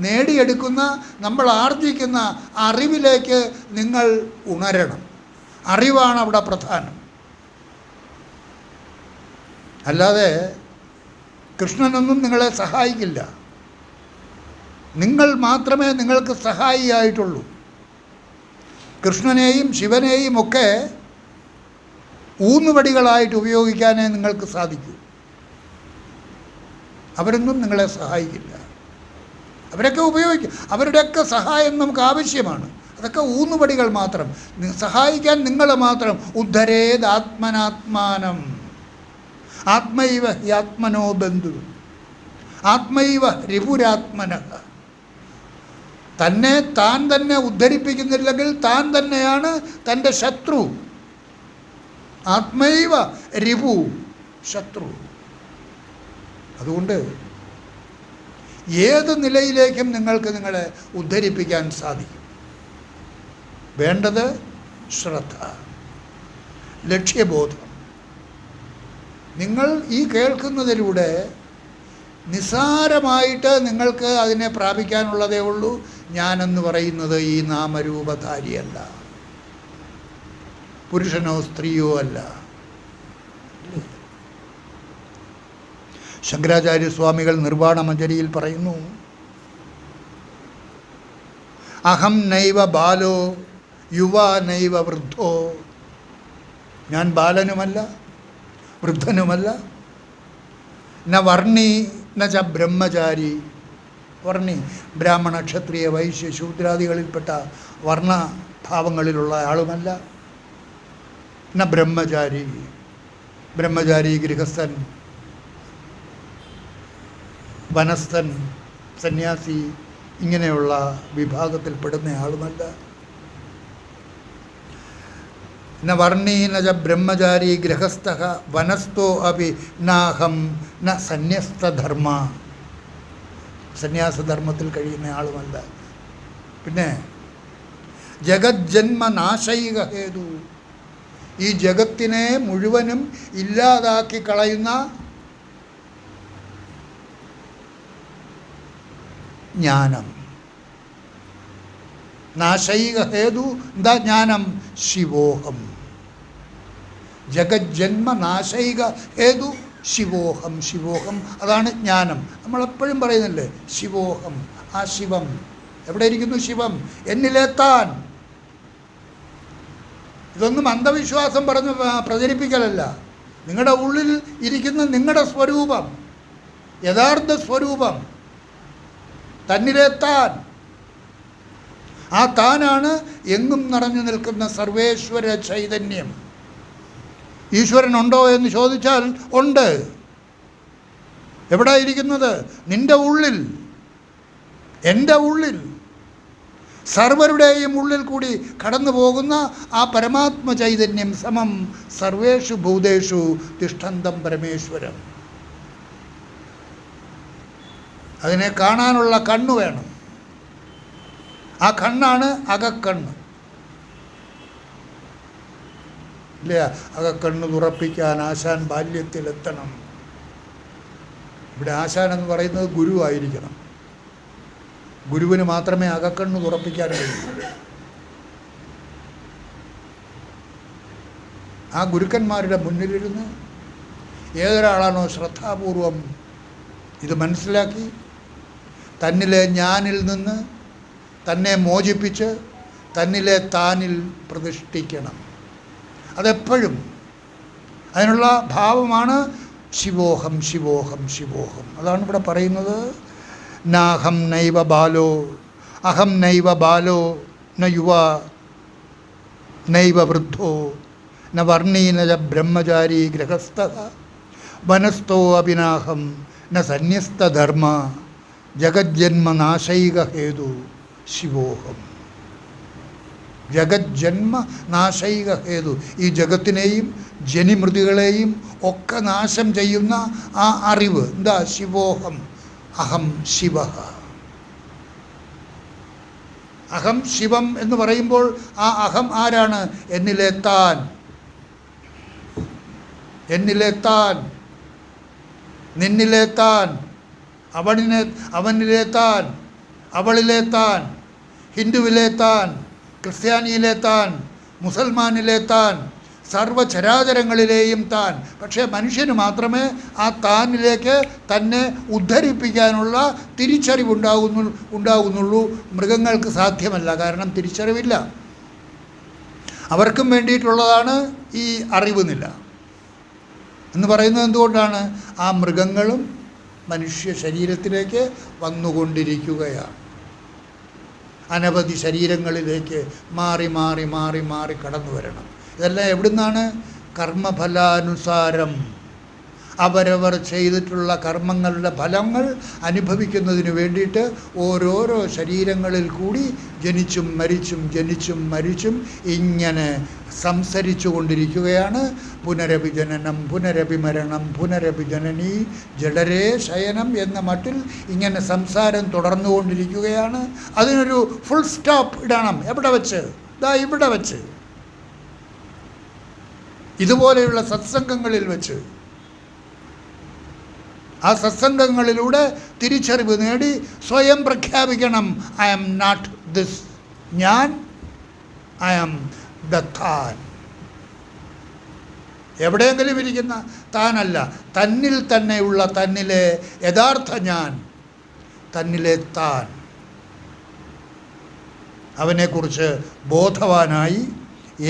S1: നേടിയെടുക്കുന്ന, നമ്മൾ ആർജിക്കുന്ന അറിവിലേക്ക് നിങ്ങൾ ഉണരണം. അറിവാണ് അവിടെ പ്രധാനം. അല്ലാതെ കൃഷ്ണനൊന്നും നിങ്ങളെ സഹായിക്കില്ല. നിങ്ങൾ മാത്രമേ നിങ്ങൾക്ക് സഹായിയായിട്ടുള്ളൂ. കൃഷ്ണനെയും ശിവനെയും ഒക്കെ ഊന്നുവടികളായിട്ട് ഉപയോഗിക്കാനേ നിങ്ങൾക്ക് സാധിക്കൂ. അവരൊന്നും നിങ്ങളെ സഹായിക്കില്ല. അവരൊക്കെ ഉപയോഗിക്കും, അവരുടെയൊക്കെ സഹായം നമുക്ക് ആവശ്യമാണ്. അതൊക്കെ ഊന്നുവടികൾ മാത്രം. സഹായിക്കാൻ നിങ്ങൾ മാത്രം. ഉദ്ധരേദാത്മനാത്മാനം ആത്മൈവ ഹ്യാത്മനോ ബന്ധു ആത്മൈവ രിപുരാത്മനഃ. തന്നെ താൻ തന്നെ ഉദ്ധരിപ്പിക്കുന്നില്ലെങ്കിൽ താൻ തന്നെയാണ് തൻ്റെ ശത്രു. ആത്മൈവ രിപു ശത്രു. അതുകൊണ്ട് ഏത് നിലയിലേക്കും നിങ്ങൾക്ക് നിങ്ങളെ ഉദ്ധരിപ്പിക്കാൻ സാധിക്കും. വേണ്ടത് ശ്രദ്ധ, ലക്ഷ്യബോധം. നിങ്ങൾ ഈ കേൾക്കുന്നതിലൂടെ നിസ്സാരമായിട്ട് നിങ്ങൾക്ക് അതിനെ പ്രാപിക്കാനുള്ളതേ ഉള്ളൂ. ഞാനെന്ന് പറയുന്നത് ഈ നാമരൂപധാരിയല്ല, പുരുഷനോ സ്ത്രീയോ അല്ല. ശങ്കരാചാര്യസ്വാമികൾ നിർവാണമഞ്ജരിയിൽ പറയുന്നു, അഹം നൈവ ബാലോ യുവാ നൈവ വൃദ്ധോ. ഞാൻ ബാലനുമല്ല വൃദ്ധനുമല്ല. ന വർണ്ണി ന ച ബ്രഹ്മചാരി. വർണ്ണി ബ്രാഹ്മണ ക്ഷത്രിയ വൈശ്യ ശൂദ്രാദികളിൽപ്പെട്ട വർണ്ണഭാവങ്ങളിലുള്ള ആളുമല്ല. ന ബ്രഹ്മചാരി. ബ്രഹ്മചാരി, ഗൃഹസ്ഥൻ, വനസ്ഥൻ, സന്യാസി, ഇങ്ങനെയുള്ള വിഭാഗത്തിൽപ്പെടുന്ന ആളുമല്ല. ന വർണ്ണീ ന ച ബ്രഹ്മചാരി ഗൃഹസ്ഥഃ വനസ്ഥോ അപി നാഹം ന സന്യസ്തധർമ്മ. സന്യാസധർമ്മത്തിൽ കഴിയുന്ന ആളുമല്ല. പിന്നെ ജഗജ്ജന്മനാശൈക ഹേതു. ഈ ജഗത്തിനെ മുഴുവനും ഇല്ലാതാക്കി കളയുന്ന ജ്ഞാനം. നാശൈക ഹേതു എന്താ ജ്ഞാനം? ശിവോഹം. ജഗജ്ജന്മ നാശൈക ഹേതു ശിവോഹം. ശിവോഹം അതാണ് ജ്ഞാനം. നമ്മളെപ്പോഴും പറയുന്നില്ലേ ശിവോഹം. ആ ശിവം എവിടെ ഇരിക്കുന്നു? ശിവം എന്നിലെത്താൻ. ഇതൊന്നും അന്ധവിശ്വാസം പറഞ്ഞ് പ്രചരിപ്പിക്കലല്ല. നിങ്ങളുടെ ഉള്ളിൽ ഇരിക്കുന്ന നിങ്ങളുടെ സ്വരൂപം, യഥാർത്ഥ സ്വരൂപം, തന്നിലെത്താൻ. ആ താനാണ് എങ്ങും നിറഞ്ഞു നിൽക്കുന്ന സർവേശ്വര ചൈതന്യം. ഈശ്വരനുണ്ടോ എന്ന് ചോദിച്ചാൽ ഉണ്ട്. എവിടെ ഇരിക്കുന്നത്? നിൻ്റെ ഉള്ളിൽ, എൻ്റെ ഉള്ളിൽ, സർവരുടെയും ഉള്ളിൽ കൂടി കടന്നു പോകുന്ന ആ പരമാത്മ ചൈതന്യം സമം സർവേഷു ഭൂതേഷു തിഷ്ഠന്തം പരമേശ്വരം. അതിനെ കാണാനുള്ള കണ്ണ് വേണം. ആ കണ്ണാണ് അകക്കണ്ണ്. ഇല്ല, അകക്കണ്ണ് തുറപ്പിക്കാൻ ആശാൻ ബാല്യത്തിലെത്തണം. ഇവിടെ ആശാൻ എന്ന് പറയുന്നത് ഗുരു ആയിരിക്കണം. ഗുരുവിന് മാത്രമേ അകക്കണ്ണ് തുറപ്പിക്കാൻ കഴിയൂ. ആ ഗുരുക്കന്മാരുടെ മുന്നിലിരുന്ന് ഏതൊരാളാണോ ശ്രദ്ധാപൂർവം ഇത് മനസ്സിലാക്കി തന്നിലെ ഞാനിൽ നിന്ന് തന്നെ മോചിപ്പിച്ച് തന്നിലെ താനിൽ പ്രതിഷ്ഠിക്കണം. അതെപ്പോഴും അതിനുള്ള ഭാവമാണ് ശിവോഹം, ശിവോഹം, ശിവോഹം. അതാണ് ഇവിടെ പറയുന്നത്. നാഹം നൈവ ബാലോ, അഹം നൈവ ബാലോ ന യുവാ നൈവ വൃദ്ധോ ന വർണ്ണീ ന ച ബ്രഹ്മചാരി ഗൃഹസ്ഥഃ വനസ്ഥോ അപിനാഹം ന സന്യസ്തധർമ്മ ജഗജ്ജന്മനാശൈക ഹേതു ശിവോഹം. ജഗജ്ജന്മ നാശൈക ഹേതു, ഈ ജഗത്തിനെയും ജനിമൃതികളെയും ഒക്കെ നാശം ചെയ്യുന്ന ആ അറിവ് എന്താ? ശിവോഹം, അഹം ശിവ. അഹം ശിവം എന്ന് പറയുമ്പോൾ ആ അഹം ആരാണ്? എന്നിലെ താൻ, എന്നിലെ താൻ, നിന്നിലെ താൻ, അവനിലെ താൻ, അവളിലെ താൻ, ഹിന്ദുവിലെ താൻ, ക്രിസ്ത്യാനിയിലെ താൻ, മുസൽമാനിലെ താൻ, സർവചരാചരങ്ങളിലെയും താൻ. പക്ഷേ മനുഷ്യന് മാത്രമേ ആ താനിലേക്ക് തന്നെ ഉദ്ധരിപ്പിക്കാനുള്ള തിരിച്ചറിവുണ്ടാകുന്നുള്ളൂ. മൃഗങ്ങൾക്ക് സാധ്യമല്ല, കാരണം തിരിച്ചറിവില്ല. അവർക്കും വേണ്ടിയിട്ടുള്ളതാണ് ഈ അറിവ് നില എന്ന് പറയുന്നത്. എന്തുകൊണ്ടാണ്? ആ മൃഗങ്ങളും മനുഷ്യ ശരീരത്തിലേക്ക് വന്നുകൊണ്ടിരിക്കുകയാണ്. അനവധി ശരീരങ്ങളിലേക്ക് മാറി മാറി മാറി മാറി കടന്നു വരണം. ഇതെല്ലാം എവിടുന്നാണ്? കർമ്മഫലാനുസാരം അവരവർ ചെയ്തിട്ടുള്ള കർമ്മങ്ങളുടെ ഫലങ്ങൾ അനുഭവിക്കുന്നതിന് വേണ്ടിയിട്ട് ഓരോരോ ശരീരങ്ങളിൽ കൂടി ജനിച്ചും മരിച്ചും ജനിച്ചും മരിച്ചും ഇങ്ങനെ സംസരിച്ചു കൊണ്ടിരിക്കുകയാണ്. പുനരഭിജനനം, പുനരഭിമരണം, പുനരഭിജനനി, ജഡരേ ശയനം എന്ന മട്ടിൽ ഇങ്ങനെ സംസാരം തുടർന്നുകൊണ്ടിരിക്കുകയാണ്. അതിനൊരു ഫുൾ സ്റ്റോപ്പ് ഇടണം. എവിടെ വെച്ച്? ദാ ഇവിടെ വെച്ച്, ഇതുപോലെയുള്ള സത്സംഗങ്ങളിൽ വെച്ച്. ആ സത്സംഗങ്ങളിലൂടെ തിരിച്ചറിവ് നേടി സ്വയം പ്രഖ്യാപിക്കണം, ഐ ആം നോട്ട് ദിസ്, ഞാൻ ഐ ആം ദ താൻ. എവിടെയെങ്കിലും ഇരിക്കുന്ന താനല്ല, തന്നിൽ തന്നെയുള്ള തന്നിലെ യഥാർത്ഥ ഞാൻ, തന്നിലെ താൻ. അവനെക്കുറിച്ച് ബോധവാനായി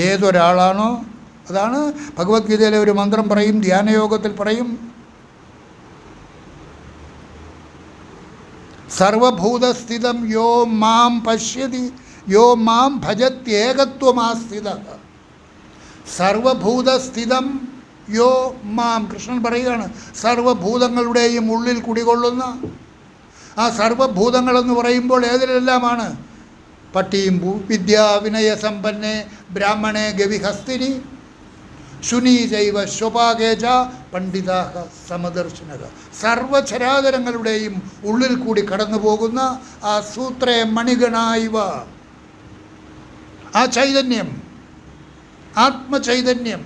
S1: ഏതൊരാളാണോ, അതാണ് ഭഗവത്ഗീതയിലെ ഒരു മന്ത്രം പറയും, ധ്യാനയോഗത്തിൽ പറയും, സർവഭൂതസ്ഥിതം യോ മാം പശ്യതി യോ മാം ഭജത്യേകത്വമാസ്ഥിത. സർവഭൂതസ്ഥിതം യോ മാം, കൃഷ്ണൻ പറയുകയാണ്, സർവഭൂതങ്ങളുടെയും ഉള്ളിൽ കുടികൊള്ളുന്ന. ആ സർവഭൂതങ്ങളെന്ന് പറയുമ്പോൾ ഏതിലെല്ലാമാണ്? പട്ടിയും വിദ്യാവിനയസമ്പന്നെ ബ്രാഹ്മണേ ഗവിഹസ്തിനി ശുനീ ചൈവ സ്വപാകേച പണ്ഡിതാഹ സമദർശനക. സർവചരാചരങ്ങളുടെയും ഉള്ളിൽ കൂടി കടന്നു പോകുന്ന ആ സൂത്രേ മണിഗണായിവ, ആ ചൈതന്യം, ആത്മചൈതന്യം,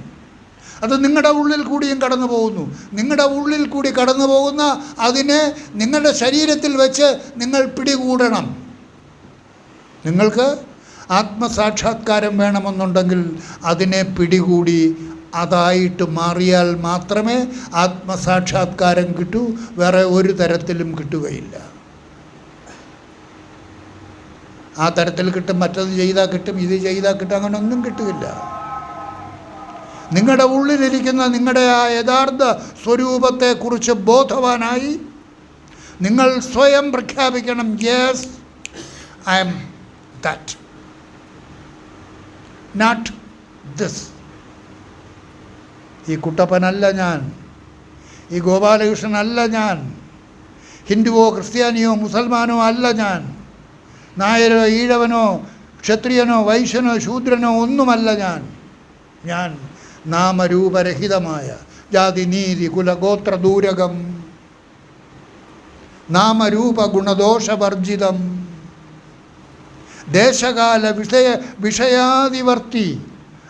S1: അത് നിങ്ങളുടെ ഉള്ളിൽ കൂടിയും കടന്നു പോകുന്നു. നിങ്ങളുടെ ഉള്ളിൽ കൂടി കടന്നു പോകുന്ന അതിനെ നിങ്ങളുടെ ശരീരത്തിൽ വെച്ച് നിങ്ങൾ പിടികൂടണം. നിങ്ങൾക്ക് ആത്മസാക്ഷാത്കാരം വേണമെന്നുണ്ടെങ്കിൽ അതിനെ പിടികൂടി അതായിട്ട് മാറിയാൽ മാത്രമേ ആത്മസാക്ഷാത്കാരം കിട്ടൂ. വേറെ ഒരു തരത്തിലും കിട്ടുകയില്ല. ആ തരത്തിൽ കിട്ടും, മറ്റത് ചെയ്താൽ കിട്ടും, ഇത് ചെയ്താൽ കിട്ടും, അങ്ങനെ ഒന്നും കിട്ടുകയില്ല. നിങ്ങളുടെ ഉള്ളിലിരിക്കുന്ന നിങ്ങളുടെ ആ യഥാർത്ഥ സ്വരൂപത്തെക്കുറിച്ച് ബോധവാനായി നിങ്ങൾ സ്വയം പ്രഖ്യാപിക്കണം, yes I am that, not this. ഈ കുട്ടപ്പനല്ല ഞാൻ, ഈ ഗോപാലകൃഷ്ണനല്ല ഞാൻ, ഹിന്ദുവോ ക്രിസ്ത്യാനിയോ മുസൽമാനോ അല്ല ഞാൻ, നായരോ ഈഴവനോ ക്ഷത്രിയനോ വൈശ്യനോ ശൂദ്രനോ ഒന്നുമല്ല ഞാൻ. ഞാൻ നാമരൂപരഹിതമായ ജാതി നീതി കുലഗോത്ര ദൂരകം നാമരൂപ ഗുണദോഷവർജിതം ദേശകാല വിഷയാതിവർത്തി.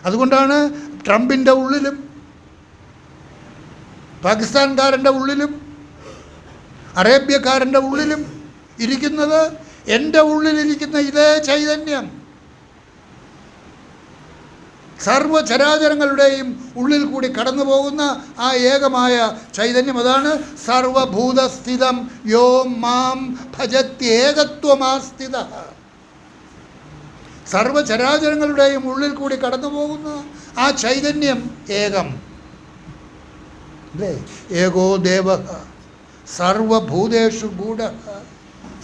S1: അതുകൊണ്ടാണ് ട്രംപിൻ്റെ ഉള്ളിലും പാകിസ്ഥാൻകാരൻ്റെ ഉള്ളിലും അറേബ്യക്കാരൻ്റെ ഉള്ളിലും ഇരിക്കുന്നത് എൻ്റെ ഉള്ളിലിരിക്കുന്ന ഇതേ ചൈതന്യം. സർവചരാചരങ്ങളുടെയും ഉള്ളിൽ കൂടി കടന്നു പോകുന്ന ആ ഏകമായ ചൈതന്യം, അതാണ് സർവഭൂതസ്ഥിതം യോ മാം ഭജത്യേകത്വമാസ്ഥിത. സർവചരാചരങ്ങളുടെയും ഉള്ളിൽ കൂടി കടന്നു പോകുന്ന ആ ചൈതന്യം ഏകം അല്ലേ? ഏകോ ദേവ സർവഭൂതേഷു ഗൂഢ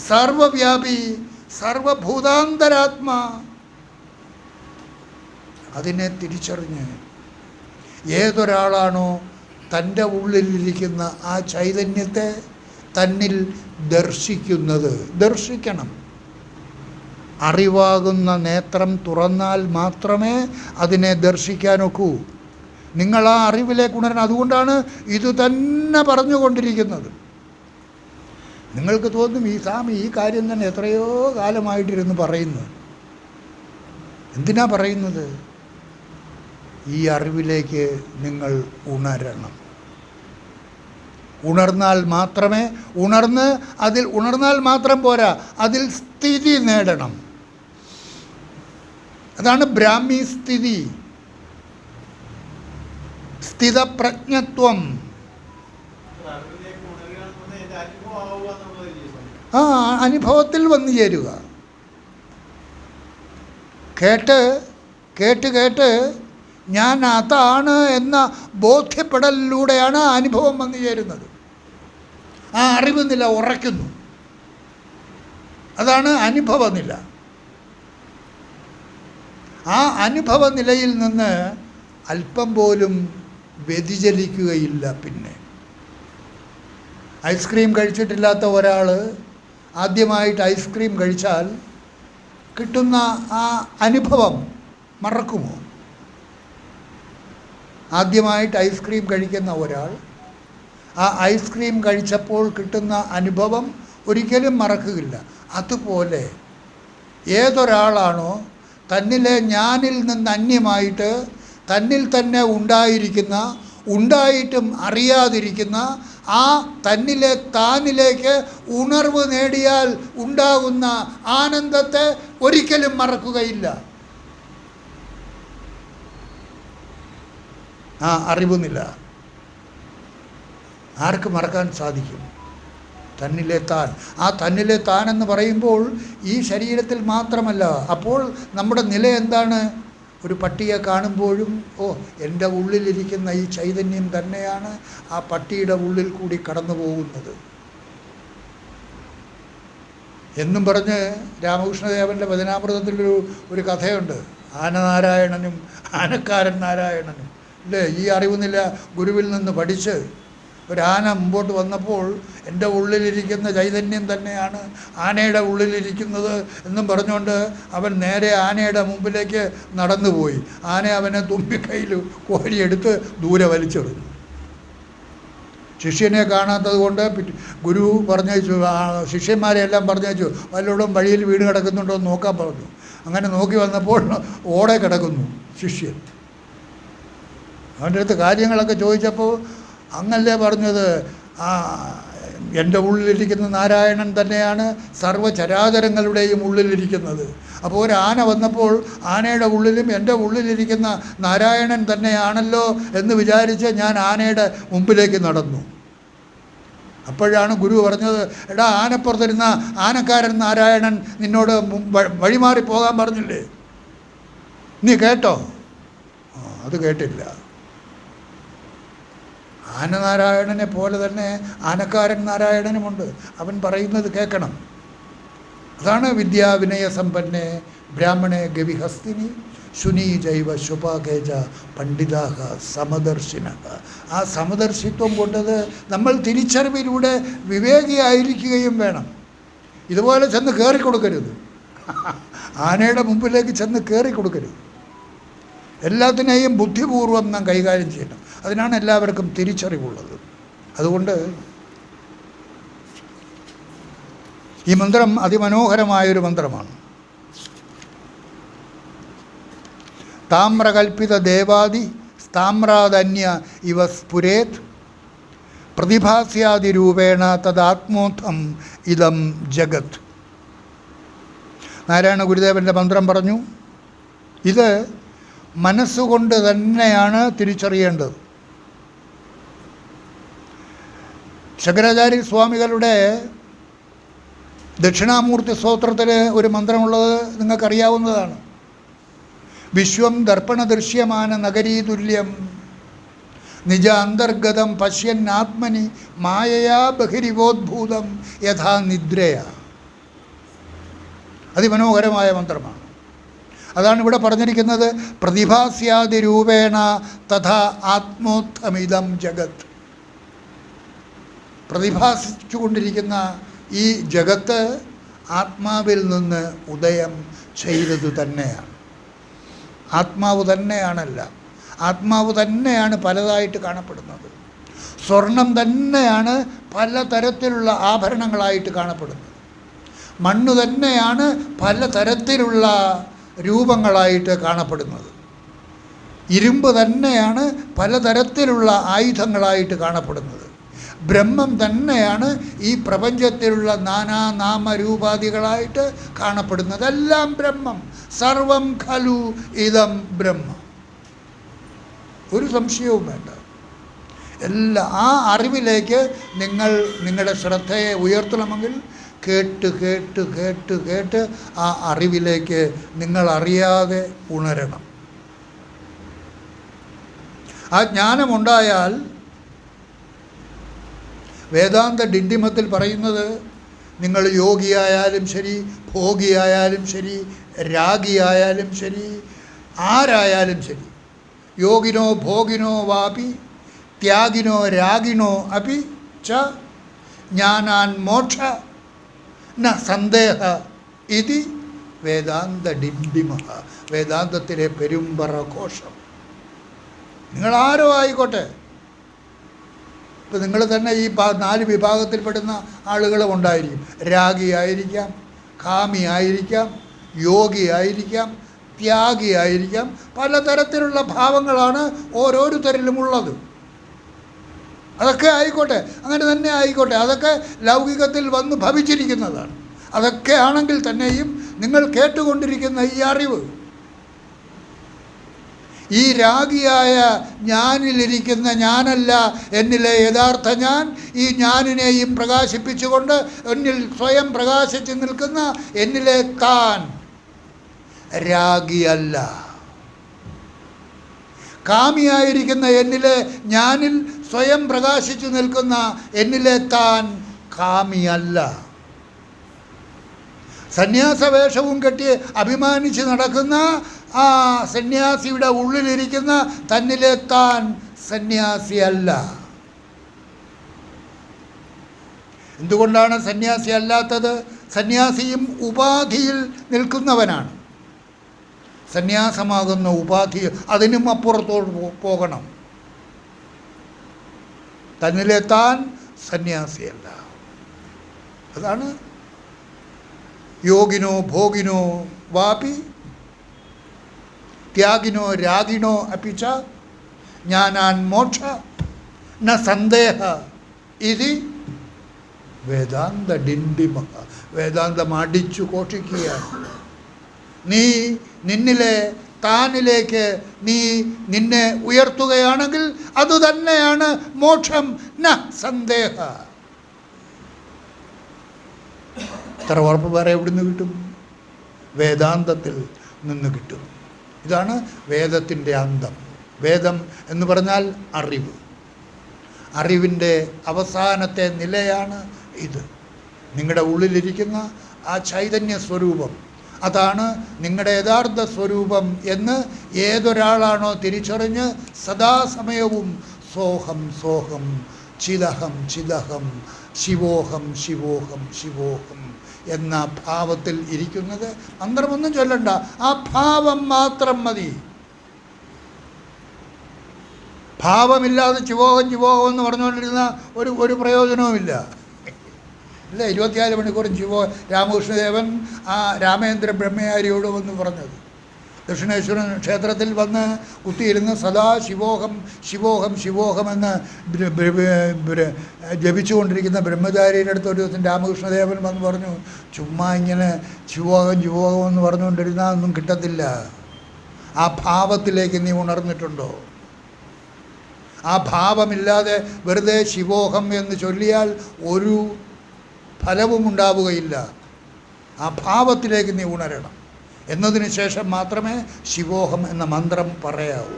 S1: സർവവ്യാപി സർവഭൂതാന്തരാത്മാ അതിനെ തിരിച്ചറിഞ്ഞ് ഏതൊരാളാണോ തൻ്റെ ഉള്ളിലിരിക്കുന്ന ആ ചൈതന്യത്തെ തന്നിൽ ദർശിക്കുന്നത്, ദർശിക്കണം. അറിവാകുന്ന നേത്രം തുറന്നാൽ മാത്രമേ അതിനെ ദർശിക്കാനൊക്കൂ. നിങ്ങൾ ആ അറിവിലേക്ക് ഉണരണം. അതുകൊണ്ടാണ് ഇത് തന്നെ പറഞ്ഞുകൊണ്ടിരിക്കുന്നത്. നിങ്ങൾക്ക് തോന്നും ഈ സ്വാമി ഈ കാര്യം തന്നെ എത്രയോ കാലമായിട്ടിരുന്ന് പറയുന്നു. എന്തിനാ പറയുന്നത്? ഈ അറിവിലേക്ക് നിങ്ങൾ ഉണരണം. ഉണർന്നാൽ മാത്രം പോരാ, അതിൽ സ്ഥിതി നേടണം. അതാണ് ബ്രാഹ്മി സ്ഥിതി, സ്ഥിതപ്രജ്ഞത്വം. ആ അനുഭവത്തിൽ വന്നു ചേരുക. കേട്ട് കേട്ട് കേട്ട് ഞാൻ അതാണ് എന്ന ബോധ്യപ്പെടലിലൂടെയാണ് അനുഭവം വന്നു ചേരുന്നത്. ആ അറിവ് നില ഉറയ്ക്കുന്നു. അതാണ് അനുഭവനില. ആ അനുഭവ നിലയിൽ നിന്ന് അല്പം പോലും വ്യതിചലിക്കുകയില്ല. പിന്നെ ഐസ്ക്രീം കഴിച്ചിട്ടില്ലാത്ത ഒരാൾ ആദ്യമായിട്ട് ഐസ്ക്രീം കഴിച്ചാൽ കിട്ടുന്ന ആ അനുഭവം മറക്കുമോ? ആദ്യമായിട്ട് ഐസ്ക്രീം കഴിക്കുന്ന ഒരാൾ ആ ഐസ്ക്രീം കഴിച്ചപ്പോൾ കിട്ടുന്ന അനുഭവം ഒരിക്കലും മറക്കുകയില്ല. അതുപോലെ ഏതൊരാളാണോ തന്നിലെ ഞാനിൽ നിന്ന് അന്യമായിട്ട് തന്നിൽ തന്നെ ഉണ്ടായിട്ടും അറിയാതിരിക്കുന്ന ആ തന്നിലെ താനിലേക്ക് ഉണർവ് നേടിയാൽ ഉണ്ടാകുന്ന ആനന്ദത്തെ ഒരിക്കലും മറക്കുകയില്ല. ആ അറിവുന്നില്ല ആർക്ക് മറക്കാൻ സാധിക്കും? തന്നിലെ താൻ. ആ തന്നിലെ താൻ എന്ന് പറയുമ്പോൾ ഈ ശരീരത്തിൽ മാത്രമല്ല. അപ്പോൾ നമ്മുടെ നില എന്താണ്? ഒരു പട്ടിയെ കാണുമ്പോഴും എൻ്റെ ഉള്ളിലിരിക്കുന്ന ഈ ചൈതന്യം തന്നെയാണ് ആ പട്ടിയുടെ ഉള്ളിൽ കൂടി കടന്നു പോകുന്നത് എന്നും പറഞ്ഞ് രാമകൃഷ്ണദേവൻ്റെ വചനാമൃതത്തിലൊരു കഥയുണ്ട്. ആനനാരായണനും ആനക്കാരൻ നാരായണനും അല്ലേ? ഈ അറിവുന്നില്ല ഗുരുവിൽ നിന്ന് പഠിച്ച് ഒരാന മുമ്പോട്ട് വന്നപ്പോൾ എൻ്റെ ഉള്ളിലിരിക്കുന്ന ചൈതന്യം തന്നെയാണ് ആനയുടെ ഉള്ളിലിരിക്കുന്നത് എന്നും പറഞ്ഞുകൊണ്ട് അവൻ നേരെ ആനയുടെ മുമ്പിലേക്ക് നടന്നുപോയി. ആന അവനെ തുമ്പിക്കൈയിൽ കോരിയെടുത്ത് ദൂരെ വലിച്ചെറിഞ്ഞു. ശിഷ്യനെ കാണാത്തത് കൊണ്ട് ഗുരു പറഞ്ഞയച്ചു, ശിഷ്യന്മാരെയെല്ലാം പറഞ്ഞയച്ചു, വല്ലവരും വഴിയിൽ വീട് കിടക്കുന്നുണ്ടോ എന്ന് നോക്കാൻ പറഞ്ഞു. അങ്ങനെ നോക്കി വന്നപ്പോൾ ഓടെ കിടക്കുന്നു ശിഷ്യൻ. അവൻ്റെ അടുത്ത് കാര്യങ്ങളൊക്കെ ചോദിച്ചപ്പോൾ അങ്ങല്ലേ പറഞ്ഞത്, എൻ്റെ ഉള്ളിലിരിക്കുന്ന നാരായണൻ തന്നെയാണ് സർവ്വചരാചരങ്ങളുടെയും ഉള്ളിലിരിക്കുന്നത്. അപ്പോൾ ഒരു ആന വന്നപ്പോൾ ആനയുടെ ഉള്ളിലും എൻ്റെ ഉള്ളിലിരിക്കുന്ന നാരായണൻ തന്നെയാണല്ലോ എന്ന് വിചാരിച്ച് ഞാൻ ആനയുടെ മുമ്പിലേക്ക് നടന്നു. അപ്പോഴാണ് ഗുരു പറഞ്ഞത്, എടാ ആനപ്പുറത്തിരുന്ന ആനക്കാരൻ നാരായണൻ നിന്നോട് വഴിമാറി പോകാൻ പറഞ്ഞില്ലേ, നീ കേട്ടോ? അത് കേട്ടില്ല. ആനനാരായണനെ പോലെ തന്നെ ആനക്കാരൻ നാരായണനുമുണ്ട്. അവൻ പറയുന്നത് കേൾക്കണം. അതാണ് വിദ്യാവിനയ സമ്പന്നെ ബ്രാഹ്മണേ ഗവിഹസ്തിനി ശുനി ജൈവ ശുഭാകേജ പണ്ഡിതാഹ സമദർശിന. ആ സമദർശിത്വം കൊണ്ടത് നമ്മൾ തിരിച്ചറിവിലൂടെ വിവേകിയായിരിക്കുകയും വേണം. ഇതുപോലെ ചെന്ന് കയറിക്കൊടുക്കരുത്. ആനയുടെ മുമ്പിലേക്ക് ചെന്ന് കയറിക്കൊടുക്കരുത്. എല്ലാത്തിനെയും ബുദ്ധിപൂർവ്വം നാം കൈകാര്യം ചെയ്യണം. അതിനാണ് എല്ലാവർക്കും തിരിച്ചറിവുള്ളത്. അതുകൊണ്ട് ഈ മന്ത്രം അതിമനോഹരമായൊരു മന്ത്രമാണ്. താമ്രകൽപ്പിത ദേവാദി താമ്രാദന്യ ഇവ സ്ഫുരേത് പ്രതിഭാസ്യാദിരൂപേണ തദാത്മോത്ഥം ഇദം ജഗത്. നാരായണ ഗുരുദേവൻ്റെ മന്ത്രം പറഞ്ഞു. ഇത് മനസ്സുകൊണ്ട് തന്നെയാണ് തിരിച്ചറിയേണ്ടത്. ശങ്കരാചാര്യ സ്വാമികളുടെ ദക്ഷിണാമൂർത്തി സ്തോത്രത്തിൽ ഒരു മന്ത്രമുള്ളത് നിങ്ങൾക്കറിയാവുന്നതാണ്. വിശ്വം ദർപ്പണ ദൃശ്യമാന നഗരീതുല്യം നിജ അന്തർഗതം പശ്യന്നാത്മനി മായയാ ബഹിരിവോദ്ഭൂതം യഥാ നിദ്രയ. അതിമനോഹരമായ മന്ത്രമാണ്. അതാണ് ഇവിടെ പറഞ്ഞിരിക്കുന്നത്, പ്രതിഭാസ്യാദി രൂപേണ തഥാ ആത്മോത്ഥമിതം ജഗത്. പ്രതിഭാസിച്ചു കൊണ്ടിരിക്കുന്ന ഈ ജഗത്ത് ആത്മാവിൽ നിന്ന് ഉദയം ചെയ്തത് തന്നെയാണ്. ആത്മാവ് തന്നെയാണല്ല, ആത്മാവ് തന്നെയാണ് പലതായിട്ട് കാണപ്പെടുന്നത്. സ്വർണം തന്നെയാണ് പലതരത്തിലുള്ള ആഭരണങ്ങളായിട്ട് കാണപ്പെടുന്നത്. മണ്ണ് തന്നെയാണ് പലതരത്തിലുള്ള രൂപങ്ങളായിട്ട് കാണപ്പെടുന്നത്. ഇരുമ്പ് തന്നെയാണ് പലതരത്തിലുള്ള ആയുധങ്ങളായിട്ട് കാണപ്പെടുന്നത്. ബ്രഹ്മം തന്നെയാണ് ഈ പ്രപഞ്ചത്തിലുള്ള നാനാനാമരൂപാദികളായിട്ട് കാണപ്പെടുന്നത്. എല്ലാം ബ്രഹ്മം. സർവം ഖലു ഇദം ബ്രഹ്മ. ഒരു സംശയവും വേണ്ട. ആ അറിവിലേക്ക് നിങ്ങളുടെ ശ്രദ്ധയെ ഉയർത്തണമെങ്കിൽ കേട്ട് കേട്ട് കേട്ട് കേട്ട് ആ അറിവിലേക്ക് നിങ്ങളറിയാതെ ഉണരണം. ആ ജ്ഞാനമുണ്ടായാൽ വേദാന്ത ഡിണ്ടിമത്തിൽ പറയുന്നത്, നിങ്ങൾ യോഗിയായാലും ശരി, ഭോഗിയായാലും ശരി, രാഗിയായാലും ശരി, ആരായാലും ശരി, യോഗിനോ ഭോഗിനോ വാപി ത്യാഗിനോ രാഗിണോ അപി ച ജ്ഞാനാൻ മോക്ഷ ന സന്ദേഹ ഇതി വേദാന്ത ഡിംഡിമ. വേദാന്തത്തിലെ പെരുമ്പറ കോശം. നിങ്ങളാരോ ആയിക്കോട്ടെ. ഇപ്പം നിങ്ങൾ തന്നെ ഈ 4 വിഭാഗത്തിൽപ്പെടുന്ന ആളുകളും ഉണ്ടായിരിക്കും. രാഗിയായിരിക്കാം, കാമിയായിരിക്കാം, യോഗിയായിരിക്കാം, ത്യാഗിയായിരിക്കാം. പലതരത്തിലുള്ള ഭാവങ്ങളാണ് ഓരോരുത്തരിലും ഉള്ളത്. അതൊക്കെ ആയിക്കോട്ടെ, അങ്ങനെ തന്നെ ആയിക്കോട്ടെ. അതൊക്കെ ലൗകികത്തിൽ വന്ന് ഭവിച്ചിരിക്കുന്നതാണ്. അതൊക്കെ ആണെങ്കിൽ തന്നെയും നിങ്ങൾ കേട്ടുകൊണ്ടിരിക്കുന്ന ഈ അറിവ്, ഈ രാഗിയായ ഞാനിലിരിക്കുന്ന ഞാനല്ല എന്നിലെ യഥാർത്ഥ ഞാൻ, ഈ ഞാനിനെയും പ്രകാശിപ്പിച്ചുകൊണ്ട് എന്നിൽ സ്വയം പ്രകാശിച്ച് നിൽക്കുന്ന എന്നിലെ താൻ രാഗിയല്ല. കാമിയായിരിക്കുന്ന എന്നിലെ ഞാനിൽ സ്വയം പ്രകാശിച്ചു നിൽക്കുന്ന എന്നിലെ താൻ കാമിയല്ല. സന്യാസവേഷവും കെട്ടി അഭിമാനിച്ച് നടക്കുന്ന ആ സന്യാസിയുടെ ഉള്ളിലിരിക്കുന്ന തന്നിലെ താൻ സന്യാസിയല്ല. എന്തുകൊണ്ടാണ് സന്യാസി അല്ലാത്തത്? സന്യാസിയും ഉപാധിയിൽ നിൽക്കുന്നവനാണ്. സന്യാസമാകുന്ന ഉപാധി, അതിനും അപ്പുറത്തോട്ട് പോകണം. തന്നിലെത്താൻ സന്യാസിയല്ല. അതാണ് യോഗിനോ ഭോഗിനോ വാപി ത്യാഗിനോ രാഗിണോ അപിച്ച ജ്ഞാനാൻ മോക്ഷ ന സന്ദേഹ ഇതി വേദാന്ത ഡിംഡിമ. വേദാന്തം അടിച്ചു കോഷിക്കുകയാണ്. നീ നിന്നിലെ താനിലേക്ക് നിന്നെ ഉയർത്തുകയാണെങ്കിൽ അതുതന്നെയാണ് മോക്ഷം. ന സന്ദേഹ. ഇത്ര ഉറപ്പ് വേറെ എവിടെ നിന്ന് കിട്ടും? വേദാന്തത്തിൽ നിന്ന് കിട്ടും. ഇതാണ് വേദത്തിൻ്റെ അന്തം. വേദം എന്ന് പറഞ്ഞാൽ അറിവ്. അറിവിൻ്റെ അവസാനത്തെ നിലയാണ് ഇത്. നിങ്ങളുടെ ഉള്ളിലിരിക്കുന്ന ആ ചൈതന്യ സ്വരൂപം, അതാണ് നിങ്ങളുടെ യഥാർത്ഥ സ്വരൂപം എന്ന് ഏതൊരാളാണോ തിരിച്ചറിഞ്ഞ് സദാസമയവും സോഹം സോഹം ചിദഹം ചിദഹം ശിവോഹം ശിവോഹം ശിവോഹം എന്ന ഭാവത്തിൽ ഇരിക്കുന്നത്, മന്ത്രമൊന്നും ചൊല്ലണ്ട, ആ ഭാവം മാത്രം മതി. ഭാവമില്ലാതെ ശിവോഹം ശിവോഹം എന്ന് പറഞ്ഞുകൊണ്ടിരുന്ന ഒരു പ്രയോജനവുമില്ല. ഇല്ല, 24 മണിക്കൂറും രാമകൃഷ്ണദേവൻ ആ രാമേന്ദ്ര ബ്രഹ്മചാരിയോട് വന്ന് പറഞ്ഞത്, ദക്ഷിണേശ്വരൻ ക്ഷേത്രത്തിൽ വന്ന് കുത്തിയിരുന്ന് സദാ ശിവോഹം ശിവോഹം ശിവോഹമെന്ന് ജപിച്ചുകൊണ്ടിരിക്കുന്ന ബ്രഹ്മചാരിയുടെ അടുത്ത് ഒരു ദിവസം രാമകൃഷ്ണദേവൻ വന്ന് പറഞ്ഞു, ചുമ്മാ ഇങ്ങനെ ശിവോഹം ശിവോഹം എന്ന് പറഞ്ഞുകൊണ്ടിരുന്നാൽ ഒന്നും കിട്ടത്തില്ല. ആ ഭാവത്തിലേക്ക് നീ ഉണർന്നിട്ടുണ്ടോ? ആ ഭാവമില്ലാതെ വെറുതെ ശിവോഹം എന്ന് ചൊല്ലിയാൽ ഒരു ഫലവും ഉണ്ടാവുകയില്ല. ആ ഭാവത്തിലേക്ക് നീ ഉണരണം. എന്നതിന് ശേഷം മാത്രമേ ശിവോഹം എന്ന മന്ത്രം പറയാവൂ.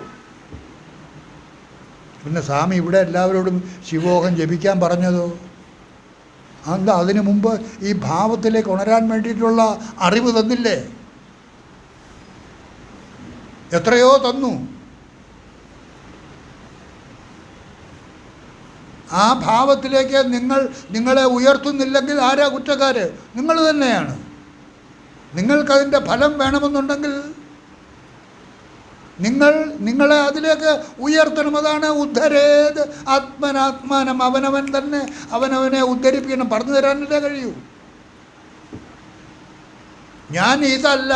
S1: പിന്നെ സ്വാമി ഇവിടെ എല്ലാവരോടും ശിവോഹം ജപിക്കാൻ പറഞ്ഞതോ? എന്താ, അതിനു മുമ്പ് ഈ ഭാവത്തിലേക്ക് ഉണരാൻ വേണ്ടിയിട്ടുള്ള അറിവ് തന്നില്ലേ? എത്രയോ തന്നു. ആ ഭാവത്തിലേക്ക് നിങ്ങളെ ഉയർത്തുന്നില്ലെങ്കിൽ ആരാ കുറ്റക്കാർ? നിങ്ങൾ തന്നെയാണ്. നിങ്ങൾക്കതിൻ്റെ ഫലം വേണമെന്നുണ്ടെങ്കിൽ നിങ്ങളെ അതിലേക്ക് ഉയർത്തണം. അതാണ് ഉദ്ധരേത് ആത്മനാത്മാനം. അവനവൻ തന്നെ അവനവനെ ഉദ്ധരിപ്പിക്കണം. പറഞ്ഞു തരാനല്ലേ കഴിയൂ. ഞാൻ ഇതല്ല,